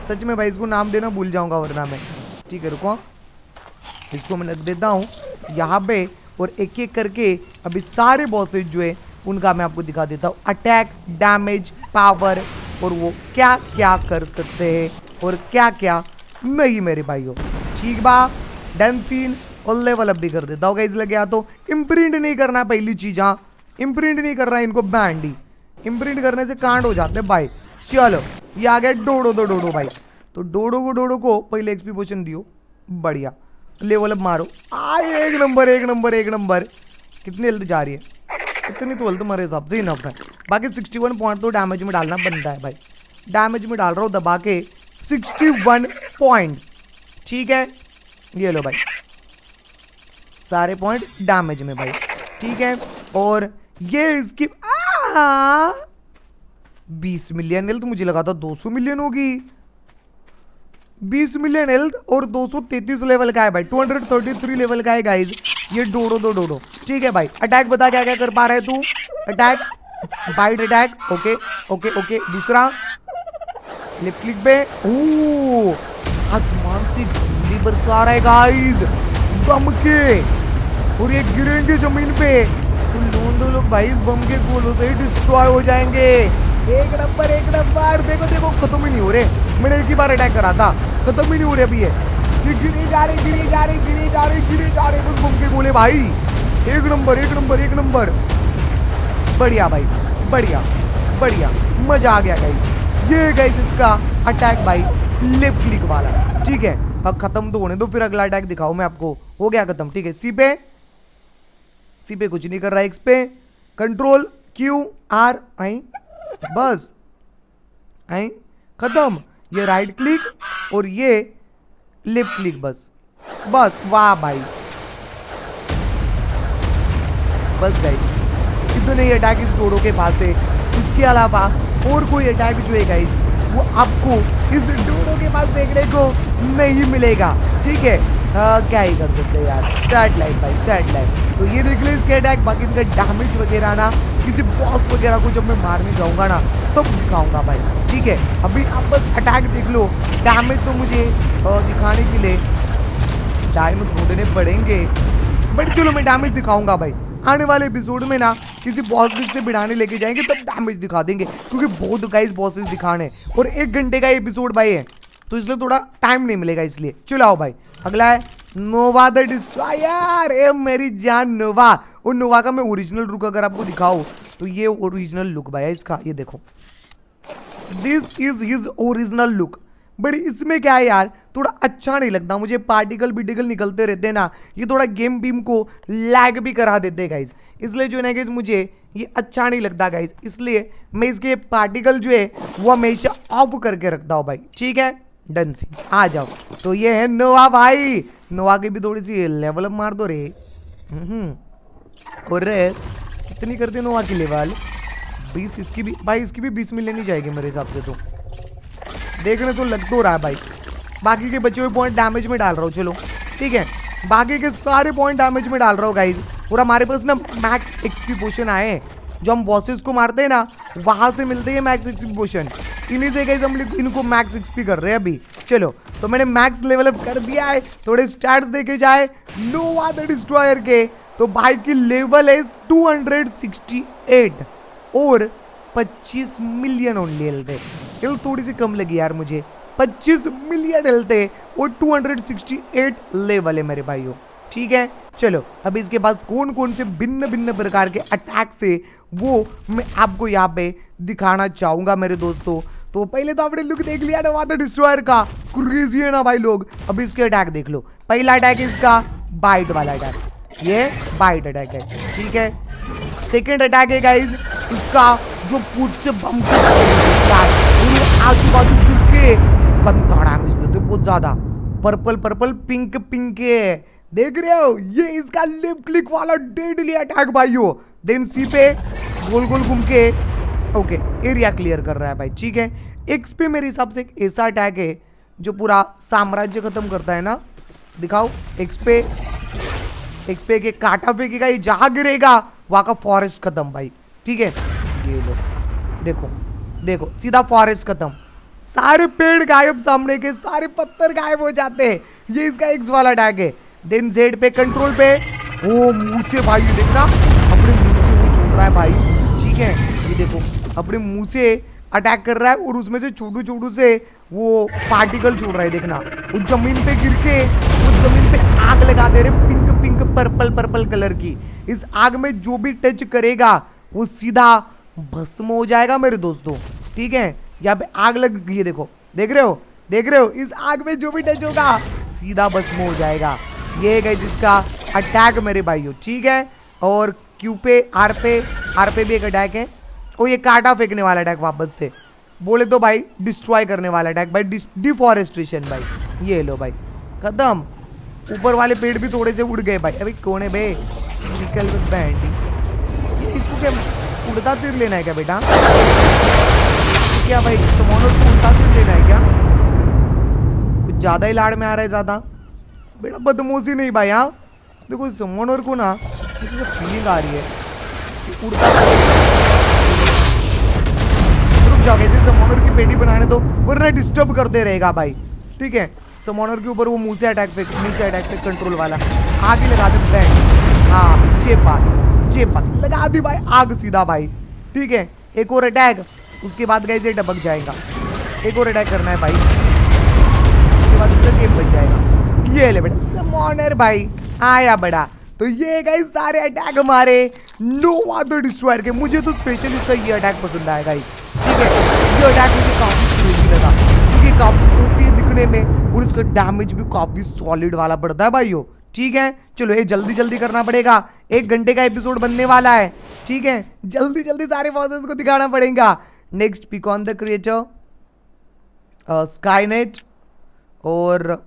Speaker 1: सच में भाई इसको नाम देना भूल जाऊंगा वरना मैं। ठीक है रुको, इसको मैं रख देता हूँ यहाँ पे, और एक एक करके अभी सारे बॉसेज जो है उनका मैं आपको दिखा देता हूँ। अटैक, डैमेज, पावर, और वो क्या क्या कर सकते हैं और क्या क्या नहीं मेरे भाइयों। ठीक बा, डन सीन। और लेवल अप भी कर देता हूँ गाइस लगे। तो इम्प्रिंट नहीं करना पहली चीज, हाँ इम्प्रिंट नहीं करना इनको बैंडी, इम्प्रिंट करने से कांड हो जाते भाई। चलो ये आ गया डोडो भाई। तो डोडो को पहले एक्सपी पोशन दियो, बढ़िया। लेवल अप मारो, एक नंबर। कितनी हेल्थ जा रही है? इतनी तो हेल्थ मेरे हिसाब से ही नफ है। बाकी 61 पॉइंट तो डैमेज में डालना बनता है भाई। डैमेज में डाल रहा हूँ दबा के 61 पॉइंट। ठीक है, ये लो भाई सारे पॉइंट डैमेज में भाई। ठीक है, और ये इसकी 20 मिलियन हेल्थ, मुझे लगा था 200 मिलियन होगी। 20 मिलियन हेल्थ और 233 लेवल का है भाई, 233 लेवल का है गाइज ये डोडो। ठीक है भाई, अटैक बता क्या क्या कर पा रहे तू? Attack, bite attack, okay. दूसरा लेफ्ट क्लिक पे, आसमान से गोली बरसा रहा है गाइज बम के, और ये गिरेंगे जमीन पे तो दो लोग भाई बम के गोलों से ही डिस्ट्रॉय हो जाएंगे। एक नंबर। देखो खत्म ही नहीं हो रहे, मैंने एक ही बार अटैक करा था, खत्म ही नहीं हो रहे अभी ये। ये गिरे जा रहे गिरे जा रहे गिरे जा रहे गिरे जा रहे, बस घूम के बोले भाई एक नंबर एक नंबर एक नंबर। बढ़िया भाई बढ़िया बढ़िया, मजा आ गया गाइस। ये गाइस इसका अटैक भाई लेफ्ट क्लिक वाला, ठीक है। अब खत्म तो होने दो, फिर अगला अटैक दिखाओ मैं आपको। हो गया खत्म, ठीक है। सी पे कुछ नहीं कर रहा है, एक्स पे कंट्रोल क्यू आर आई, बस आई खत्म। ये राइट क्लिक और ये लेफ्ट क्लिक, बस बस। वाह भाई, बस गाइस इतने ही अटैक इस डोडो के पास है। इसके अलावा और कोई अटैक जो है गाइस वो आपको इस डोडो के पास देखने को नहीं मिलेगा, ठीक है। क्या ही कर सकते हैं यार, सैड लाइफ भाई सैड लाइफ। तो ये देख ले इसके अटैक, बाकी इनका डैमेज वगैरह ना किसी बॉस वगैरह को जब मैं मारने जाऊंगा ना तब दिखाऊंगा भाई, ठीक है। अभी आप बस अटैक देख लो, डैमेज तो मुझे दिखाने के लिए डायमंड ढूंढने पड़ेंगे, बट चलो मैं डैमेज दिखाऊंगा भाई। आने वाले एपिसोड में ना किसी बॉस से भिड़ाने लेके जाएंगे तब डैमेज दिखा देंगे, क्योंकि बहुत गाइस बॉसेस दिखाने और 1 घंटे का एपिसोड भाई है, तो इसलिए थोड़ा टाइम नहीं मिलेगा, इसलिए चलो आओ भाई। अगला है नोवा द डिस्ट्रॉयर। ए मेरी जान नोवा, और नोवा का मैं ओरिजिनल लुक अगर आपको दिखाऊं तो ये ओरिजिनल लुक भाई है इसका, ये देखो this is his original look. But इसमें क्या है यार, थोड़ा अच्छा नहीं लगता मुझे, पार्टिकल बिटिकल निकलते रहते हैं ना, ये थोड़ा गेम बीम को लैग भी करा देते हैं गाइज, इसलिए जो है ना गाइज मुझे ये अच्छा नहीं लगता गाइज, इसलिए मैं इसके पार्टिकल जो है वो हमेशा ऑफ करके रखता हूँ भाई, ठीक है। डन सी आ जाओ। तो ये है नोवा भाई, नोवा की भी थोड़ी सी लेवल अप मार दो रे। और रे कितनी करते नोवा की लेवल 20, इसकी भी भाई, इसकी भी 20 मिल लेनी जाएगी मेरे हिसाब से, तो देखने तो लग तो रहा है भाई। बाकी के बचे हुए पॉइंट डैमेज में डाल रहा हूँ, चलो ठीक है। बाकी के सारे पॉइंट डैमेज में डाल रहा हूँ गाइज, और हमारे पास ना मैक्स एक्सपी पोशन आए हैं, जो हम बॉसेस को मारते हैं ना वहां से मिलते हैं मैक्स एक्सपी पोशन, इन्हीं से गाइज हम इनको मैक्स एक्सपी कर रहे हैं अभी। चलो तो मैंने मैक्स लेवल अप कर दिया है, थोड़े स्टैट्स देखे जाए नोवा द डिस्ट्रॉयर के, तो भाई की लेवल है 268 और 25 मिलियन ओनली हेल्थ है। हेल्थ थोड़ी सी कम लगी यार मुझे, 25 मिलियन हेल्थ है और 268 लेवल है मेरे भाइयों, ठीक है। चलो अब इसके पास कौन कौन से भिन्न भिन्न प्रकार के अटैक से वो मैं आपको यहाँ पे दिखाना चाहूंगा मेरे दोस्तों। तो पहले तो आपने लुक देख लिया नोवा द डिस्ट्रॉयर का, क्रेजी है ना भाई लोग। अब इसके अटैक देख लो, पहला अटैक है इसका बाइट वाला अटैक, ये बाइट अटैक है, ठीक है। सेकेंड अटैक है गाइज इसका जो पूछ से बम आजू बाजू गिर के गंदा डैमेज देते बहुत ज्यादा, पर्पल पर्पल पिंक पिंक है, देख रहे हो। ये इसका लेफ्ट क्लिक वाला डेडली अटैक भाइयों। देन सी पे गोल गोल घूम के ओके एरिया क्लियर कर रहा है भाई, ठीक है। एक्स पे मेरे हिसाब से एक ऐसा अटैक है जो पूरा साम्राज्य खत्म करता है ना, दिखाओ। एक्स पे के कांटा फेंकेगा, ये जहां गिरेगा वहां का फॉरेस्ट खत्म भाई, ठीक है। ये लो देखो देखो सीधा फॉरेस्ट खत्म, सारे पेड़ गायब, सामने के सारे पत्थर गायब हो जाते हैं। ये इसका एक्स वाला अटैक है। देन जेड पे कंट्रोल पे ओ मुंह से भाई, ये देखना अपने मुंह से वो छोड़ रहा है भाई, ठीक है। ये देखो अपने मुंह से अटैक कर रहा है और उसमें से छोटू छोटू से वो पार्टिकल छोड़ रहा है, देखना। वो जमीन पे गिर के उस जमीन पे आग लगा दे रहे, pink pink purple purple colour की। इस आग में जो भी टच करेगा वो सीधा भस्म हो जाएगा मेरे दोस्तों, ठीक है। यहाँ पे आग लग गई है, देखो देख रहे हो, इस आग में जो भी टच होगा सीधा भस्म हो जाएगा। ये गई जिसका अटैक मेरे भाइयों, ठीक है। और क्यू पे आर पे भी एक अटैक है, और ये कांटा फेंकने वाला अटैक, वापस से बोले तो भाई डिस्ट्रॉय करने वाला अटैक भाई, डिफॉरेस्ट्रेशन भाई। ये लो भाई खत्म। ऊपर वाले पेड़ भी थोड़े से उड़ गए भाई। अभी कौन है बे, निकल इसको क्या उड़ता तीर लेना है क्या बेटा, क्या भाई समोनर को उड़ता तीर लेना है क्या, कुछ ज्यादा ही लाड़ में आ रहा है ज्यादा बेटा, बदमोशी नहीं भाई। हाँ देखो समोनर को ना मुझे फीलिंग आ रही है कि उड़ता, रुक जाओ कैसे समोनर की पेटी बनाने दो वरना डिस्टर्ब करते रहेगा भाई, ठीक है। समोनर के ऊपर वो मुंह से अटैक पे कंट्रोल वाला आगे लगा दे बैंड, हाँ चेप लगा दी भाई आग सीधा भाई, ठीक है। एक और अटैक, उसके बाद गैस ये टपक जाएगा। एक और अटैक करना है भाई, उसके बाद उसका गेम बच जाएगा। ये ले बेटा समॉनर भाई आया बड़ा। तो ये गाइस सारे अटैक हमारे नोवा द डिस्ट्रॉयर के। मुझे तो स्पेशली इसका ये अटैक पसंद आया गाइस, ठीक है। ये अटैक मुझे काफी क्रेजी लगा क्योंकि काफी ओपी दिखने में और इसका डैमेज भी काफी सॉलिड वाला पड़ता है भाइयों, ठीक है। चलो ये जल्दी जल्दी करना पड़ेगा, 1 घंटे का एपिसोड बनने वाला है, ठीक है। जल्दी जल्दी सारे बॉसेस को दिखाना पड़ेगा। नेक्स्ट पिकॉन द क्रिएटर, स्काईनेट और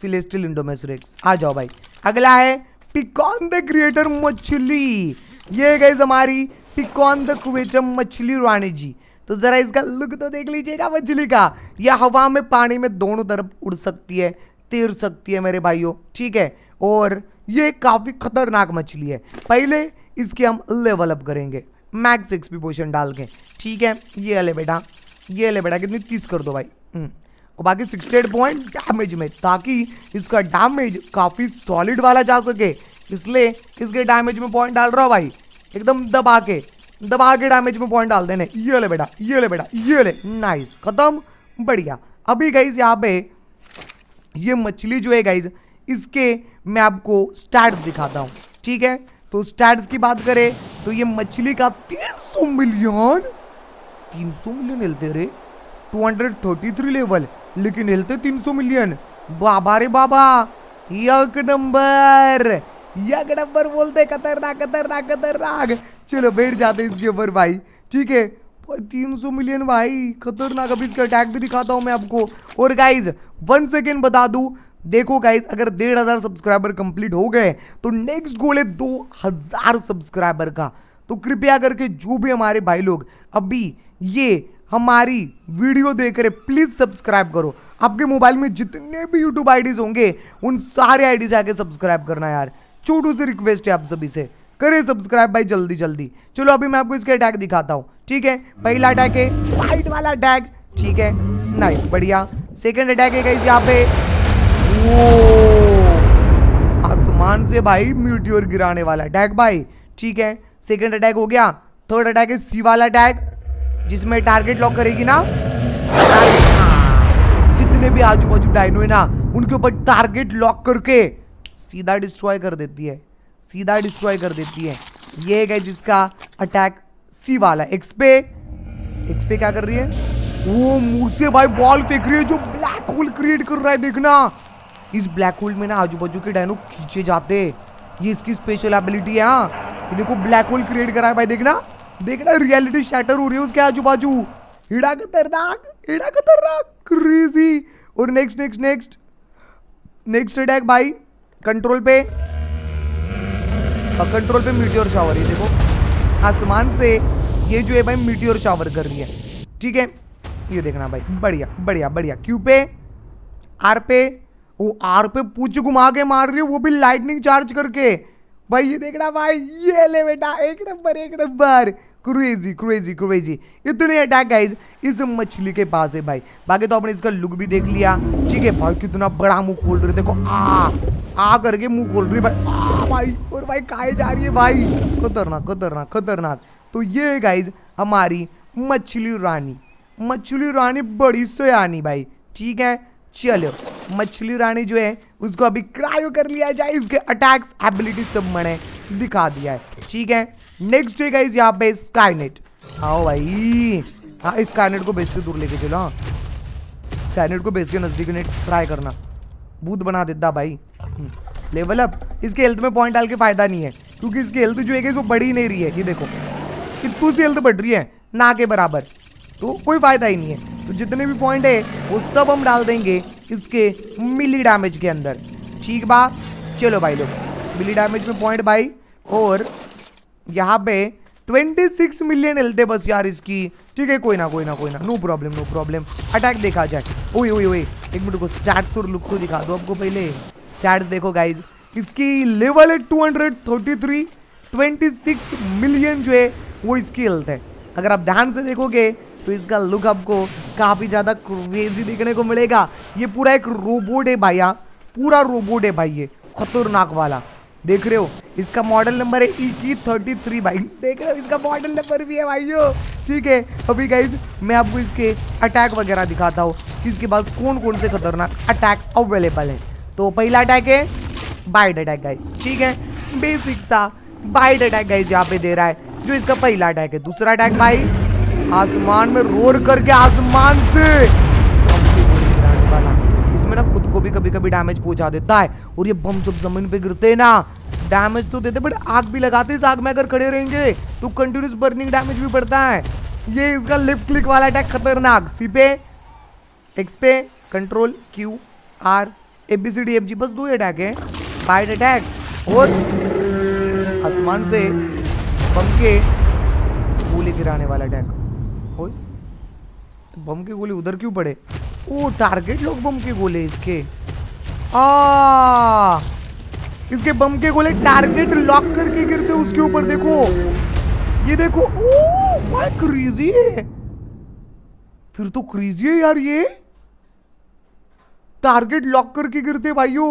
Speaker 1: सिलेस्टियल इंडोमेसरेक्स। आ जाओ भाई। अगला है पिकॉन द क्रिएटर मछली। ये गाइस हमारी पिकॉन द क्रिएटर मछली रानी जी। तो जरा इसका लुक तो देख लीजिएगा मछली का। यह हवा में पानी में दोनों तरफ उड़ सकती है, तैर सकती है मेरे भाइयों, ठीक है। और ये काफी खतरनाक मछली है। पहले इसके हम लेवल अप करेंगे मैक्स एक्सपी पोशन डाल के, ठीक है। ये ले बेटा, ये ले बेटा, कितनी 30 कर दो भाई। और बाकी 68 पॉइंट डैमेज में, ताकि इसका डैमेज काफी सॉलिड वाला जा सके, इसलिए इसके डैमेज में पॉइंट डाल रहा हूँ भाई। एकदम दबा के डैमेज में पॉइंट डाल देने। ये ले बेटा, ये ले बेटा, ये ले, नाइस, खत्म, बढ़िया। अभी गाइज यहाँ पे ये मछली जो है गाइज, इसके मैं आपको स्टैट्स दिखाता हूँ, ठीक है। तो स्टैट्स की बात करें तो ये मछली का 300 मिलियन हिलते रे, 233 लेवल, लेकिन हिलते 300 मिलियन। बाबा रे बाबा, एक नंबर बोलते, खतरनाक खतरनाक खतरनाक। चलो बैठ जाते इसके ऊपर भाई, ठीक है। 300 मिलियन भाई, खतरनाक। अभी इसका अटैक भी दिखाता हूं मैं आपको। और गाइज 1 सेकेंड बता दूं, देखो गाइज, अगर 1500 सब्सक्राइबर कंप्लीट हो गए तो नेक्स्ट गोल है 2000 सब्सक्राइबर का। तो कृपया करके जो भी हमारे भाई लोग अभी ये हमारी वीडियो देख रहे, प्लीज सब्सक्राइब करो। आपके मोबाइल में जितने भी यूट्यूब आईडीज होंगे उन सारे आईडी से आके सब्सक्राइब करना यार। छोटू से रिक्वेस्ट है आप सभी से, करें सब्सक्राइब भाई जल्दी जल्दी। चलो अभी मैं आपको इसके अटैक दिखाता हूँ, ठीक है। पहला अटैक है वाइट वाला अटैक, ठीक है, नाइस, बढ़िया। सेकंड अटैक है गाइस यहाँ पे, आसमान से भाई मीटियोर गिराने वाला अटैक भाई, ठीक है। सेकंड अटैक हो गया। थर्ड अटैक है सी वाला अटैक, जिसमें टारगेट लॉक करेगी ना, जितने भी आजू बाजू डायनो है ना उनके ऊपर टारगेट लॉक करके सीधा डिस्ट्रॉय कर देती है, सीधा डिस्ट्रॉय कर देती है। ये है जिसका अटैक सी वाला। एक्स पे क्या कर रही है, वो मुंह से भाई बॉल फेंक रही है जो ब्लैक होल क्रिएट कर रहा है। देखना इस ब्लैक होल में ना आजू बाजू के डायनो खींचे जाते, ये इसकी स्पेशल एबिलिटी है। हाँ ये देखो ब्लैक होल क्रिएट करा है भाई, देखना देखना, रियलिटी शैटर हो रही है उसके आजू बाजू। हिड़ा खतरनाक क्रेजी। और नेक्स्ट अटैक भाई कंट्रोल पे मीटियोर शावर। ये देखो आसमान से ये जो है भाई मीटियोर शावर कर रही है, ठीक है। ये देखना भाई, बढ़िया बढ़िया बढ़िया। क्यू पे, आर पे, वो आर पे पूछ घुमा के मार रही है, वो भी लाइटनिंग चार्ज करके भाई। ये देखना भाई, ये ले बेटा, एक नंबर। क्रेजी। इतने अटैक गाइज इस मछली के पास है भाई। बाकी तो आपने इसका लुक भी देख लिया, ठीक है भाई। कितना बड़ा मुंह खोल रही है, देखो आ करके मुंह खोल रही है भाई, भाई। और भाई खाए जा रही है भाई, खतरनाक। तो ये गाइज हमारी मछली रानी बड़ी सयानी भाई, ठीक है। चलो मछली रानी जो है उसको अभी क्रायो कर लिया जाए, इसके अटैक्स एबिलिटी सब मैंने दिखा दिया है, ठीक है। नेक्स्ट है गाइस यहाँ पे स्काईनेट। आओ भाई, हाँ स्काईनेट को बेस से दूर लेके चलो। हाँ स्काईनेट को बेस के नजदीक नेट ट्राई करना, भूत बना देता भाई। लेवल अप, इसके हेल्थ में पॉइंट डाल के फायदा नहीं है, क्योंकि इसकी हेल्थ जो है वो बढ़ ही नहीं रही है। ये देखो कितनी सी हेल्थ बढ़ रही है, ना के बराबर, तो कोई फायदा ही नहीं है। तो जितने भी पॉइंट है वो सब हम डाल देंगे इसके मिली डैमेज के अंदर, ठीक बा। चलो भाई लोग, मिली डैमेज में पॉइंट भाई। और यहाँ पे 26 मिलियन हेल्थ है बस यार इसकी, ठीक है। कोई ना, नो प्रॉब्लम। अटैक देखा जाए। ओए एक मिनट को स्टैट्स और लुक तो दिखा दो आपको पहले। स्टैट्स देखो गाइज, इसकी लेवल है 233, 26 मिलियन जो है वो इसकी हेल्थ है। अगर आप ध्यान से देखोगे तो इसका लुक आपको काफी ज्यादा क्रेजी देखने को मिलेगा। ये पूरा एक रोबोट है भाई, पूरा रोबोट है भाई, ये खतरनाक वाला। देख रहे हो इसका मॉडल नंबर है ET33 भाई, देख रहे हो इसका मॉडल नंबर भी है भाइयों, ठीक है। अभी गाइज मैं आपको इसके अटैक वगैरह दिखाता हूँ कि इसके पास कौन कौन से खतरनाक अटैक अवेलेबल है। तो पहला अटैक है बाइट अटैक गाइस, ठीक है, बेसिक सा बाइट अटैक गाइस यहाँ पे दे रहा है, जो इसका पहला अटैक है। दूसरा अटैक भाई आसमान में रोर करके आसमान से इसमें ना खुद को भी कभी कभी डैमेज पहुंचा देता है, और ये बम जब जमीन पे गिरते हैं ना डैमेज तो देते, बट आग भी लगाते, इस आग में अगर खड़े रहेंगे तो कंटिन्यूस बर्निंग डैमेज भी पड़ता है। ये इसका लेफ्ट क्लिक वाला अटैक खतरनाक, सी पे एक्स पे कंट्रोल क्यू आर ABCDFG, बस 2 अटैक है, बाइट अटैक और आसमान से बम के गोली गिराने वाला अटैक। ओए बम के गोले उधर क्यों पड़े? ओ टारगेट लोग बम के गोले इसके, इसके बम के गोले टारगेट लॉक करके गिरते उसके ऊपर, देखो ये देखो, ओ भाई क्रेजी है, फिर तो क्रेजी है यार, ये टारगेट लॉक करके गिरते भाइयों।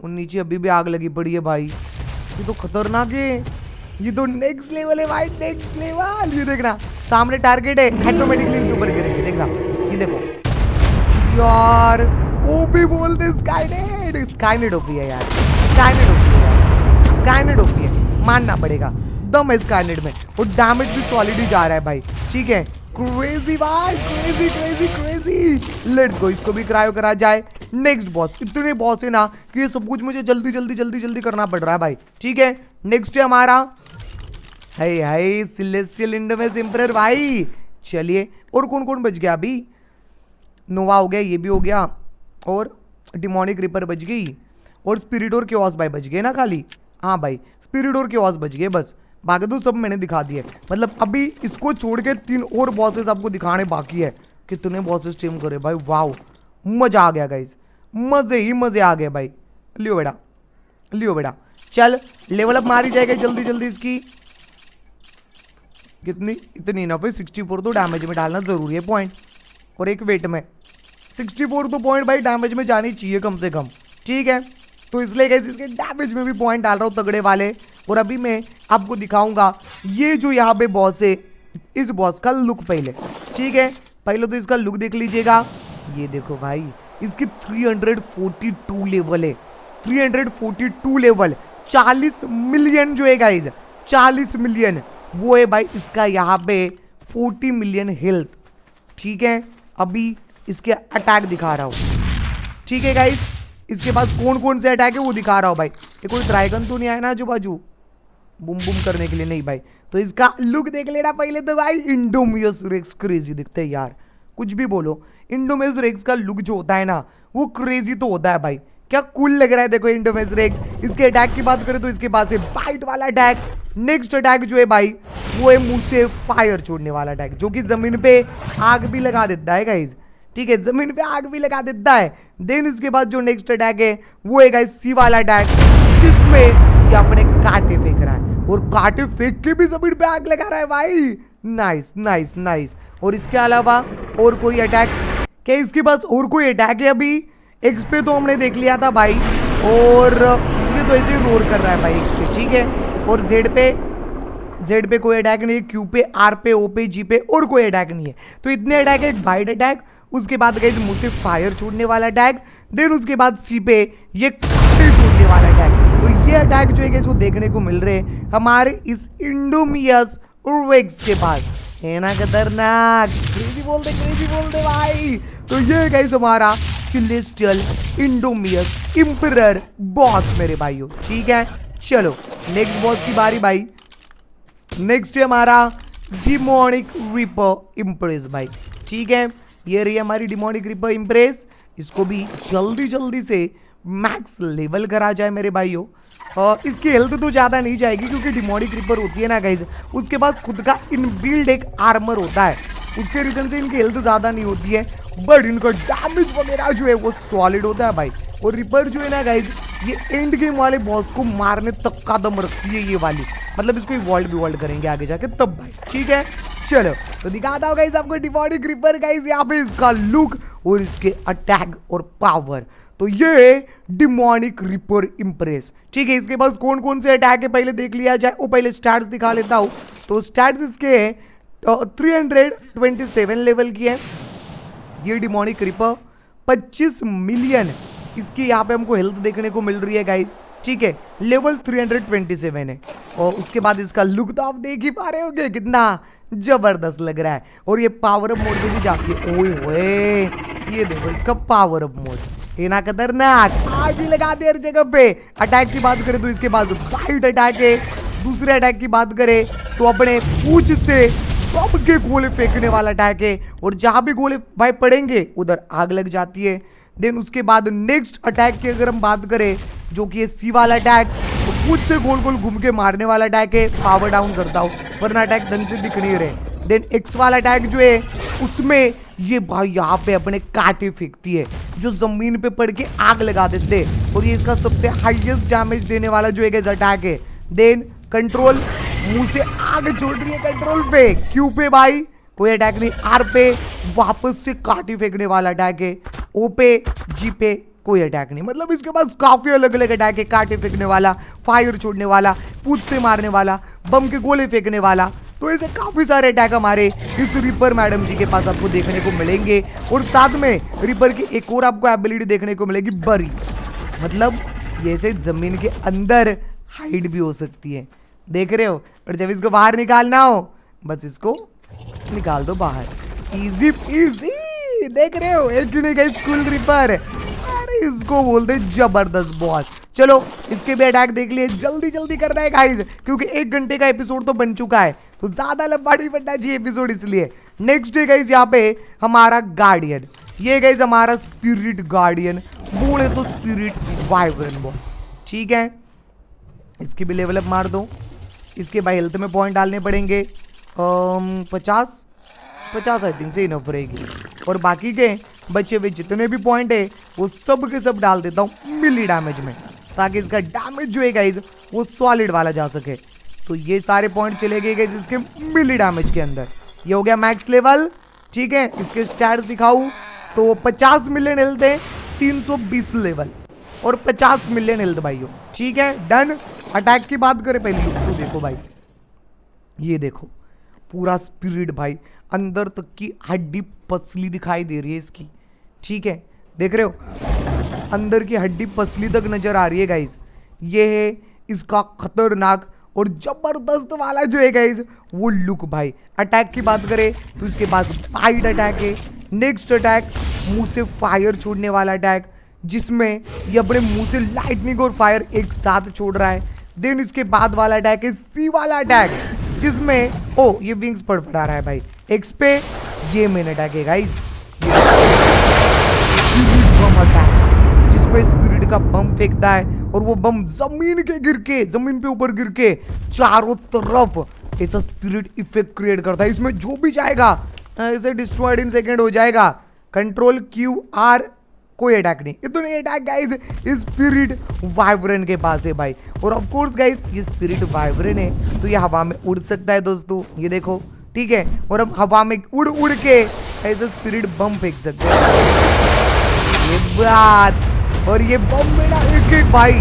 Speaker 1: और नीचे अभी भी आग लगी पड़ी है भाई, ये तो खतरनाक है, ये तो नेक्स्ट लेवल है भाई, नेक्स्ट लेवल। ये देखना सामने टारगेट है, ऑटोमेटिकली इनके ऊपर गिरेंगे, देखना ये देखो यार, ओपी बोलते स्काईनेट ओपी है यार, स्काईनेट ओपी है यार, स्काईनेट ओपी है, मानना पड़ेगा, दम है स्काईनेट में, और डैमेज भी सॉलिड ही जा रहा है भाई, ठीक है, क्रेजी भाई, crazy crazy crazy. Let's go, इसको भी क्रायो करा जाए। नेक्स्ट बॉस, इतने बॉस है ना कि ये सब कुछ मुझे जल्दी जल्दी जल्दी जल्दी करना पड़ रहा है भाई, ठीक है। नेक्स्ट है हमारा हाय सेलेस्टियल इंडोमेस एम्परर भाई। चलिए और कौन कौन बच गया अभी? नोवा हो गया, ये भी हो गया, और डिमोनिक रिपर बच गई, और स्पिरिट और क्योस भाई बच गए ना खाली। हाँ भाई स्पिरिट और क्योस बच गए, बस बाकी तो सब मैंने दिखा दिए। मतलब अभी इसको छोड़ के 3 और बॉसेस आपको दिखाने बाकी है। कितने बॉसेस टीम करे भाई, वाओ मजा आ गया गाइस, मजे ही मजे आ गए भाई। लियो बेटा, लियो बेटा, चल लेवल अप मारी जाएगा जल्दी जल्दी इसकी। कितनी? इतनी ना भाई 64 तो डैमेज में डालना जरूरी है पॉइंट, और एक वेट में 64 तो पॉइंट भाई डैमेज में जानी चाहिए कम से कम, ठीक है। तो इसलिए गाइस इसके डैमेज में भी पॉइंट डाल रहा हूँ तगड़े वाले। और अभी मैं आपको दिखाऊंगा ये जो यहाँ पे बॉस है, इस बॉस का लुक पहले, ठीक है। पहले तो इसका लुक देख लीजिएगा, ये देखो भाई, इसकी 342 लेवल है, 342 लेवल, 40 मिलियन जो है गाइस, 40 मिलियन वो है भाई इसका यहाँ पे 40 मिलियन हेल्थ, ठीक है। अभी इसके अटैक दिखा रहा हूँ, ठीक है गाइस। इसके पास कौन कौन से अटैक है वो दिखा रहा हूँ भाई। ये कोई ड्रैगन तो नहीं आया ना आजू बाजू बुम बुम करने के लिए? नहीं भाई। तो इसका लुक देख लेना पहले तो भाई, इंडोमियस रेक्स क्रेजी दिखते हैं यार, कुछ भी बोलो, इंडोमियस रेक्स का लुक जो होता है ना वो क्रेजी तो होता है भाई, क्या कूल लग रहा है। देखो इंडोमियस रेक्स। इसके अटैक की बात करें तो इसके पास है बाइट वाला अटैक। नेक्स्ट अटैक जो है भाई वो है मुंह से फायर छोड़ने वाला अटैक, जो कि जमीन पे आग भी लगा देता है गाइज, ठीक है, जमीन पे आग भी लगा देता है। देन इसके बाद जो नेक्स्ट अटैक है वो है गाइस सी वाला अटैक, जिसमें ये अपने कांटे फेंक रहा है, और कांटे फेंक के भी जमीन पे आग लगा रहा है भाई। Nice nice nice. और इसके अलावा और कोई अटैक क्या इसके पास? और कोई अटैक है अभी? एक्स पे तो हमने देख लिया था भाई, और ये तो ऐसे ही रोर कर रहा है भाई एक्स पे, ठीक है। और जेड पे कोई अटैक नहीं है, क्यू पे, आर पे, ओ पे, जी पे और कोई अटैक नहीं है। तो इतने अटैक है, एक बाइट अटैक, उसके बाद गाइस मुंह से फायर छोड़ने वाला अटैक, देन उसके बाद सी पे ये कांटे छोड़ने वाला अटैक। तो ये अटैक जो है गाइस वो देखने को मिल रहे हैं हमारे इस इंडोमियस रेक्स के पास, है ना खतरनाक। क्रेजी बोलते भाई। तो ये गाइस हमारा सेलेस्टियल इंडोमियस एम्परर बॉस मेरे भाइयों, ठीक है। चलो नेक्स्ट बॉस की बारी भाई। नेक्स्ट है हमारा डिमोनिक रिपर इम्प्रेस भाई, ठीक है। ये रही हमारी डिमोनिक रिपर इम्प्रेस। इसको भी जल्दी जल्दी से मैक्स लेवल करा जाए मेरे भाइयों। इसकी हेल्थ तो ज़्यादा नहीं जाएगी क्योंकि डिमोनिक रिपर होती है ना गाइज, उसके पास खुद का इनबिल्ड एक आर्मर होता है, उसके रीजन से इनकी हेल्थ ज़्यादा नहीं होती है, बट इनका डैमेज वगैरह जो है वो सॉलिड होता है भाई। और रिपर जो है ना गाइज ये एंड गेम वाले बॉस को मारने तक का दम रखती है ये वाली, मतलब इसको इवॉल्व करेंगे आगे जाके तब भाई, ठीक है। चलो तो दिखाता हूँ गाइज आपको डिमोनिक रिपर गाइज, यहाँ पे इसका लुक और इसके अटैक और पावर। तो ये डिमोनिक रिपर इम्प्रेस, ठीक है। इसके पास कौन कौन से अटैक है पहले देख लिया जाए। वो पहले स्टैट्स दिखा लेता हूँ। तो स्टैट्स इसके 327 लेवल की है ये डिमोनिक रिपर, 25 मिलियन इसकी यहाँ पे हमको हेल्थ देखने को मिल रही है गाइज, ठीक है, लेवल 327 है। और उसके बाद इसका लुक तो आप देख ही पा रहे होंगे कितना जबरदस्त लग रहा है। और ये पावर अप मोड पे भी जाती है। ओए होए, ये देखो इसका पावर अप मोड, ये ना खतरनाक, आग ही लगा दे हर जगह पे। अटैक की बात करें तो इसके पास वाइट अटैक है। दूसरे अटैक की बात करें तो अपने पूंछ से सबके गोले फेंकने वाला अटैक है। और जहां भी गोले भाई पड़ेंगे उधर आग लग जाती है। देन उसके बाद नेक्स्ट अटैक की अगर हम बात करें जो कि सी वाला अटैक, तो पूंछ से गोल गोल घूम के मारने वाला अटैक है। पावर डाउन करता हूँ वरना अटैक ढंग से दिख नहीं रहे। देन एक्स वाला अटैक जो है उसमें ये भाई यहाँ पे अपने कांटे फेंकती है जो जमीन पे पड़ के आग लगा देते। और ये इसका सबसे हाईएस्ट डैमेज देने वाला जो है अटैक है। देन कंट्रोल, मुंह से आग छोड़ रही है कंट्रोल पे। क्यू पे भाई कोई अटैक नहीं। आर पे वापस से कांटे फेंकने वाला अटैक है। ओ पे, जी पे कोई अटैक नहीं। मतलब इसके पास काफी अलग अलग अटैक है। कांटे फेंकने वाला, फायर छोड़ने वाला, पूंछ से मारने वाला, बम के गोले फेंकने वाला। तो ऐसे काफी सारे अटैक हमारे इस रिपर मैडम जी के पास आपको देखने को मिलेंगे। और साथ में रिपर की एक और आपको एबिलिटी देखने को मिलेगी, बरी। मतलब ये ऐसे जमीन के अंदर हाइड भी हो सकती है, देख रहे हो। और जब इसको बाहर निकालना हो बस इसको निकाल दो बाहर, इजी इजी। देख रहे हो, एक नहीं गई स्कूल रिपर। अरे इसको बोलते जबरदस्त बॉस। चलो इसके भी अटैक देख लिए। जल्दी जल्दी करना है गाइस क्योंकि 1 घंटे का एपिसोड तो बन चुका है, तो ज्यादा लंबा नहीं बनना चाहिए एपिसोड, इसलिए। नेक्स्ट है गाइस यहाँ पे हमारा गार्डियन। ये गाइस हमारा स्पिरिट गार्डियन, बोले तो स्पिरिट वाइब्रेंट बॉस, ठीक है। इसकी भी लेवल अप मार दो। इसके भाई हेल्थ में पॉइंट डालने पड़ेंगे 50 आई थिंक से इनफ रहेगी। और बाकी के बचे हुए जितने भी पॉइंट है वो सब के सब डाल देता हूँ मिली डैमेज में, ताकि इसका डैमेज जो है गाइज वो सॉलिड वाला जा सके। तो ये सारे पॉइंट चले गए गाइज इसके मिली डैमेज के अंदर। ये हो गया मैक्स लेवल, ठीक है। इसके स्टैट्स दिखाऊं तो 50 मिलियन हेल्थ है, 320 लेवल और 50 मिलियन हेल्थ भाइयों, ठीक है, डन। अटैक की बात करें पहले लुक तो देखो भाई, ये देखो पूरा स्पिरिट भाई, अंदर तक की हड्डी पसली दिखाई दे रही है इसकी, ठीक है। देख रहे हो अंदर की हड्डी पसली तक नजर आ रही है गाइज। ये है इसका खतरनाक और जबरदस्त वाला जो है गाइज वो लुक भाई। अटैक की बात करें तो इसके पास फाइट अटैक है। नेक्स्ट अटैक मुंह से फायर छोड़ने वाला अटैक, जिसमें ये अपने मुंह से लाइटनिंग और फायर एक साथ छोड़ रहा है। देन इसके बाद वाला अटैक है सी वाला अटैक, जिसमें ओ ये विंग्स पड़ा रहा है भाई। एक्स पे ये मेन अटैक है गाइस, बम अटैक, जिसमें स्पिरिट का बम फेंकता है और वो बम जमीन पे ऊपर गिर के चारों तरफ ऐसा स्पिरिट इफेक्ट क्रिएट करता है। इसमें जो भी जाएगा ऐसे डिस्ट्रॉयड इन सेकेंड हो जाएगा। कंट्रोल क्यू आर, कोई अटैक नहीं। इतने अटैक गाइस स्पिरिट वाइब्रेंट के पास है भाई। और ऑफ कोर्स गाइस ये स्पिरिट वाइब्रेंट है तो ये हवा में उड़ सकता है दोस्तों, ये देखो, ठीक है। और हम हवा में उड़ उड़ के ऐसे स्पिरिट बम फेंक सकते हैं, ये बात। और ये बम में ना एक एक भाई,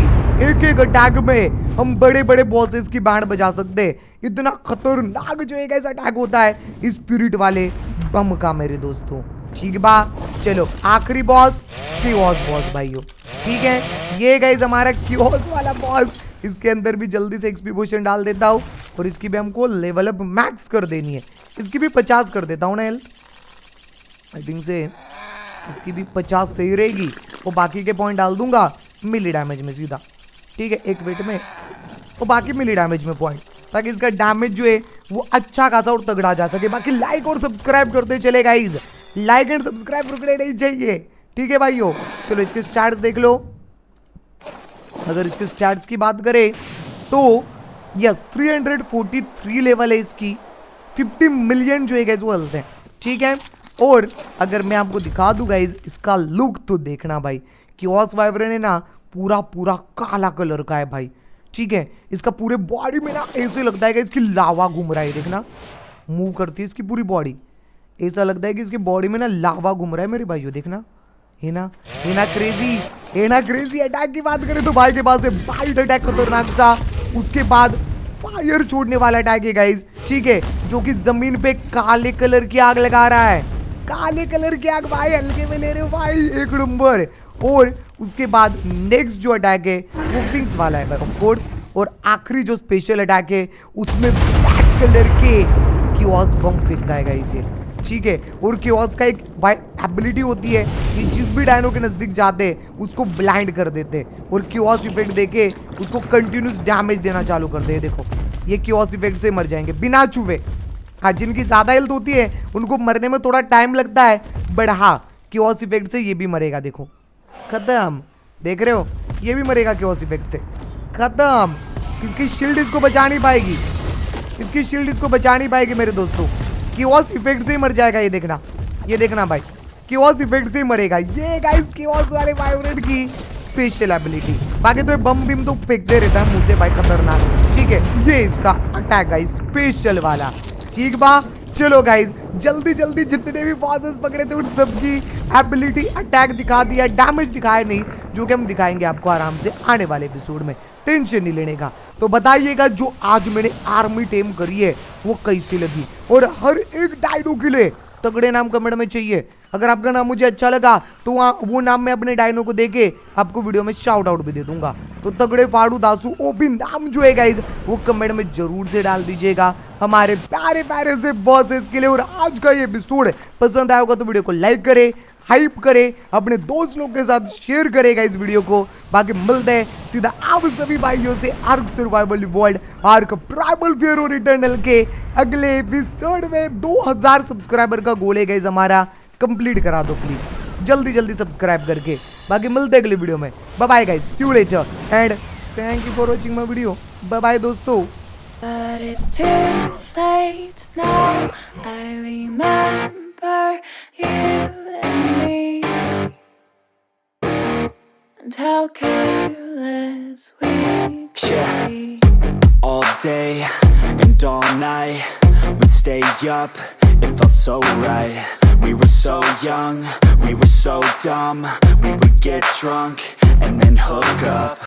Speaker 1: एक एक अटैक में हम बड़े बड़े बॉसेस की बैंड बजा सकते हैं। इतना खतरनाक जो एक ऐसा अटैक होता है स्पिरिट वाले बम का मेरे दोस्तों, ठीक बा। चलो आखिरी बॉस क्यूओस बॉस भाइयों, ठीक है। ये गाइस हमारा क्यूओस वाला बॉस, इसके अंदर भी जल्दी से एक्सपी पोशन डाल देता हूँ और इसकी भी हमको लेवल अप मैक्स कर देनी है। इसकी भी 50 कर देता हूँ ना हेल्थ, आई थिंक से इसकी भी 50 सही रहेगी। और बाकी के पॉइंट डाल दूंगा मिली डैमेज में सीधा, ठीक है, एक वेट में और बाकी मिली डैमेज में पॉइंट, ताकि इसका डैमेज जो है वो अच्छा खासा और तगड़ा जा सके। बाकी लाइक और सब्सक्राइब करते चले गाइज, लाइक एंड सब्सक्राइब रुकने नहीं चाहिए, ठीक है भाइयों। चलो इसके स्टैट्स देख लो। अगर इसके स्टैट्स की बात करें तो यस 343 लेवल है इसकी, 50 मिलियन जो है गाइज वो हेल्थ है, ठीक है। और अगर मैं आपको दिखा दूं गाइज इसका लुक तो देखना भाई, क्यूओस वाइब्रेंट है ना पूरा पूरा काला कलर का है भाई, ठीक है। इसका पूरे बॉडी में ना ऐसे लगता है कि इसकी लावा घूम रहा है, देखना मूव करती है इसकी पूरी बॉडी, ऐसा लगता है कि इसकी बॉडी में ना लावा घूम रहा है मेरे भाइयों, देखना है ना क्रेजी, है ना क्रेजी। अटैक की बात करें तो भाई के पास है बाइट अटैक खतरनाक सा, उसके बाद फायर छोड़ने वाला अटैक है गाइज, ठीक है, जो कि जमीन पे काले कलर की आग लगा रहा है। काले कलर की आग भाई, हल्के में ले रहे हो भाई, एक नंबर। और उसके बाद नेक्स्ट जो अटैक है वो विंग्स वाला है ऑफ कोर्स, और आखिरी जो स्पेशल अटैक है उसमें ब्लैक कलर के किओस बम फेंकता है गाइस ये, ठीक है। और किओस का एक एबिलिटी होती है कि जिस भी डायनो के नजदीक जाते हैं उसको ब्लाइंड कर देते और किओस इफेक्ट देके उसको कंटिन्यूस डैमेज देना चालू कर दे। देखो ये किओस इफेक्ट से मर जाएंगे बिना छुए। हाँ, जिनकी ज्यादा हेल्थ होती है उनको मरने में थोड़ा टाइम लगता है, बट हाँ किओस इफेक्ट से ये भी मरेगा। देखो खत्म, देख रहे हो ये भी मरेगा किओस इफेक्ट से, खत्म। इसकी शील्ड इसको बचा नहीं पाएगी, इसकी शील्ड इसको बचा नहीं पाएगी मेरे दोस्तों, किओस इफेक्ट से ही मर जाएगा। ये देखना भाई, किओस इफेक्ट से ही मरेगा ये गाइस, किओस वाले वाइब्रेट की स्पेशल एबिलिटी। बाकी तो ये बम बिम तो फेंकते रहता है मुंह से भाई, खतरनाक, ठीक है। ये इसका अटैक गाइस स्पेशल वाला, ठीक बा। चलो गाइस जल्दी जल्दी जितने भी बॉसेस पकड़े थे उन सबकी एबिलिटी अटैक दिखा दिया, डैमेज दिखाया नहीं, जो कि हम दिखाएंगे आपको आराम से आने वाले एपिसोड में, टेंशन नहीं लेने का। तो बताइएगा जो आज मैंने आर्मी टेम करी है वो कैसी लगी, और हर एक डायनो के लिए तगड़े नाम कमेंट में चाहिए। अगर आपका नाम मुझे अच्छा लगा तो वो नाम मैं अपने डायनो को देके आपको वीडियो में शाउट आउट भी दे दूंगा। तो तगड़े फाड़ू दासू वो भी नाम जो है गाइस वो कमेंट में जरूर से डाल दीजिएगा हमारे प्यारे प्यारे से बॉसेस के लिए। और आज का ये एपिसोड पसंद आया होगा तो वीडियो को लाइक करे, हाइप करे, अपने दोस्त लोग के साथ शेयर करेगा इस वीडियो को। बाकी मिलते हैं सीधा आप सभी भाइयों से arc survival world, arc tribal fear और इटर्नल के अगले एपिसोड में। 2000 सब्सक्राइबर का गोल है गाइस हमारा, कंप्लीट करा दो प्लीज जल्दी जल्दी सब्सक्राइब करके। बाकी मिलते हैं अगले वीडियो में, bye bye guys, see you later and thank you for watching my video, bye bye दोस्तों।
Speaker 2: But it's too late now. I remember you and me, and how careless we could be.
Speaker 3: All day and all night, we'd stay up, it felt so right. We were so young, we were so dumb. We would get drunk and then hook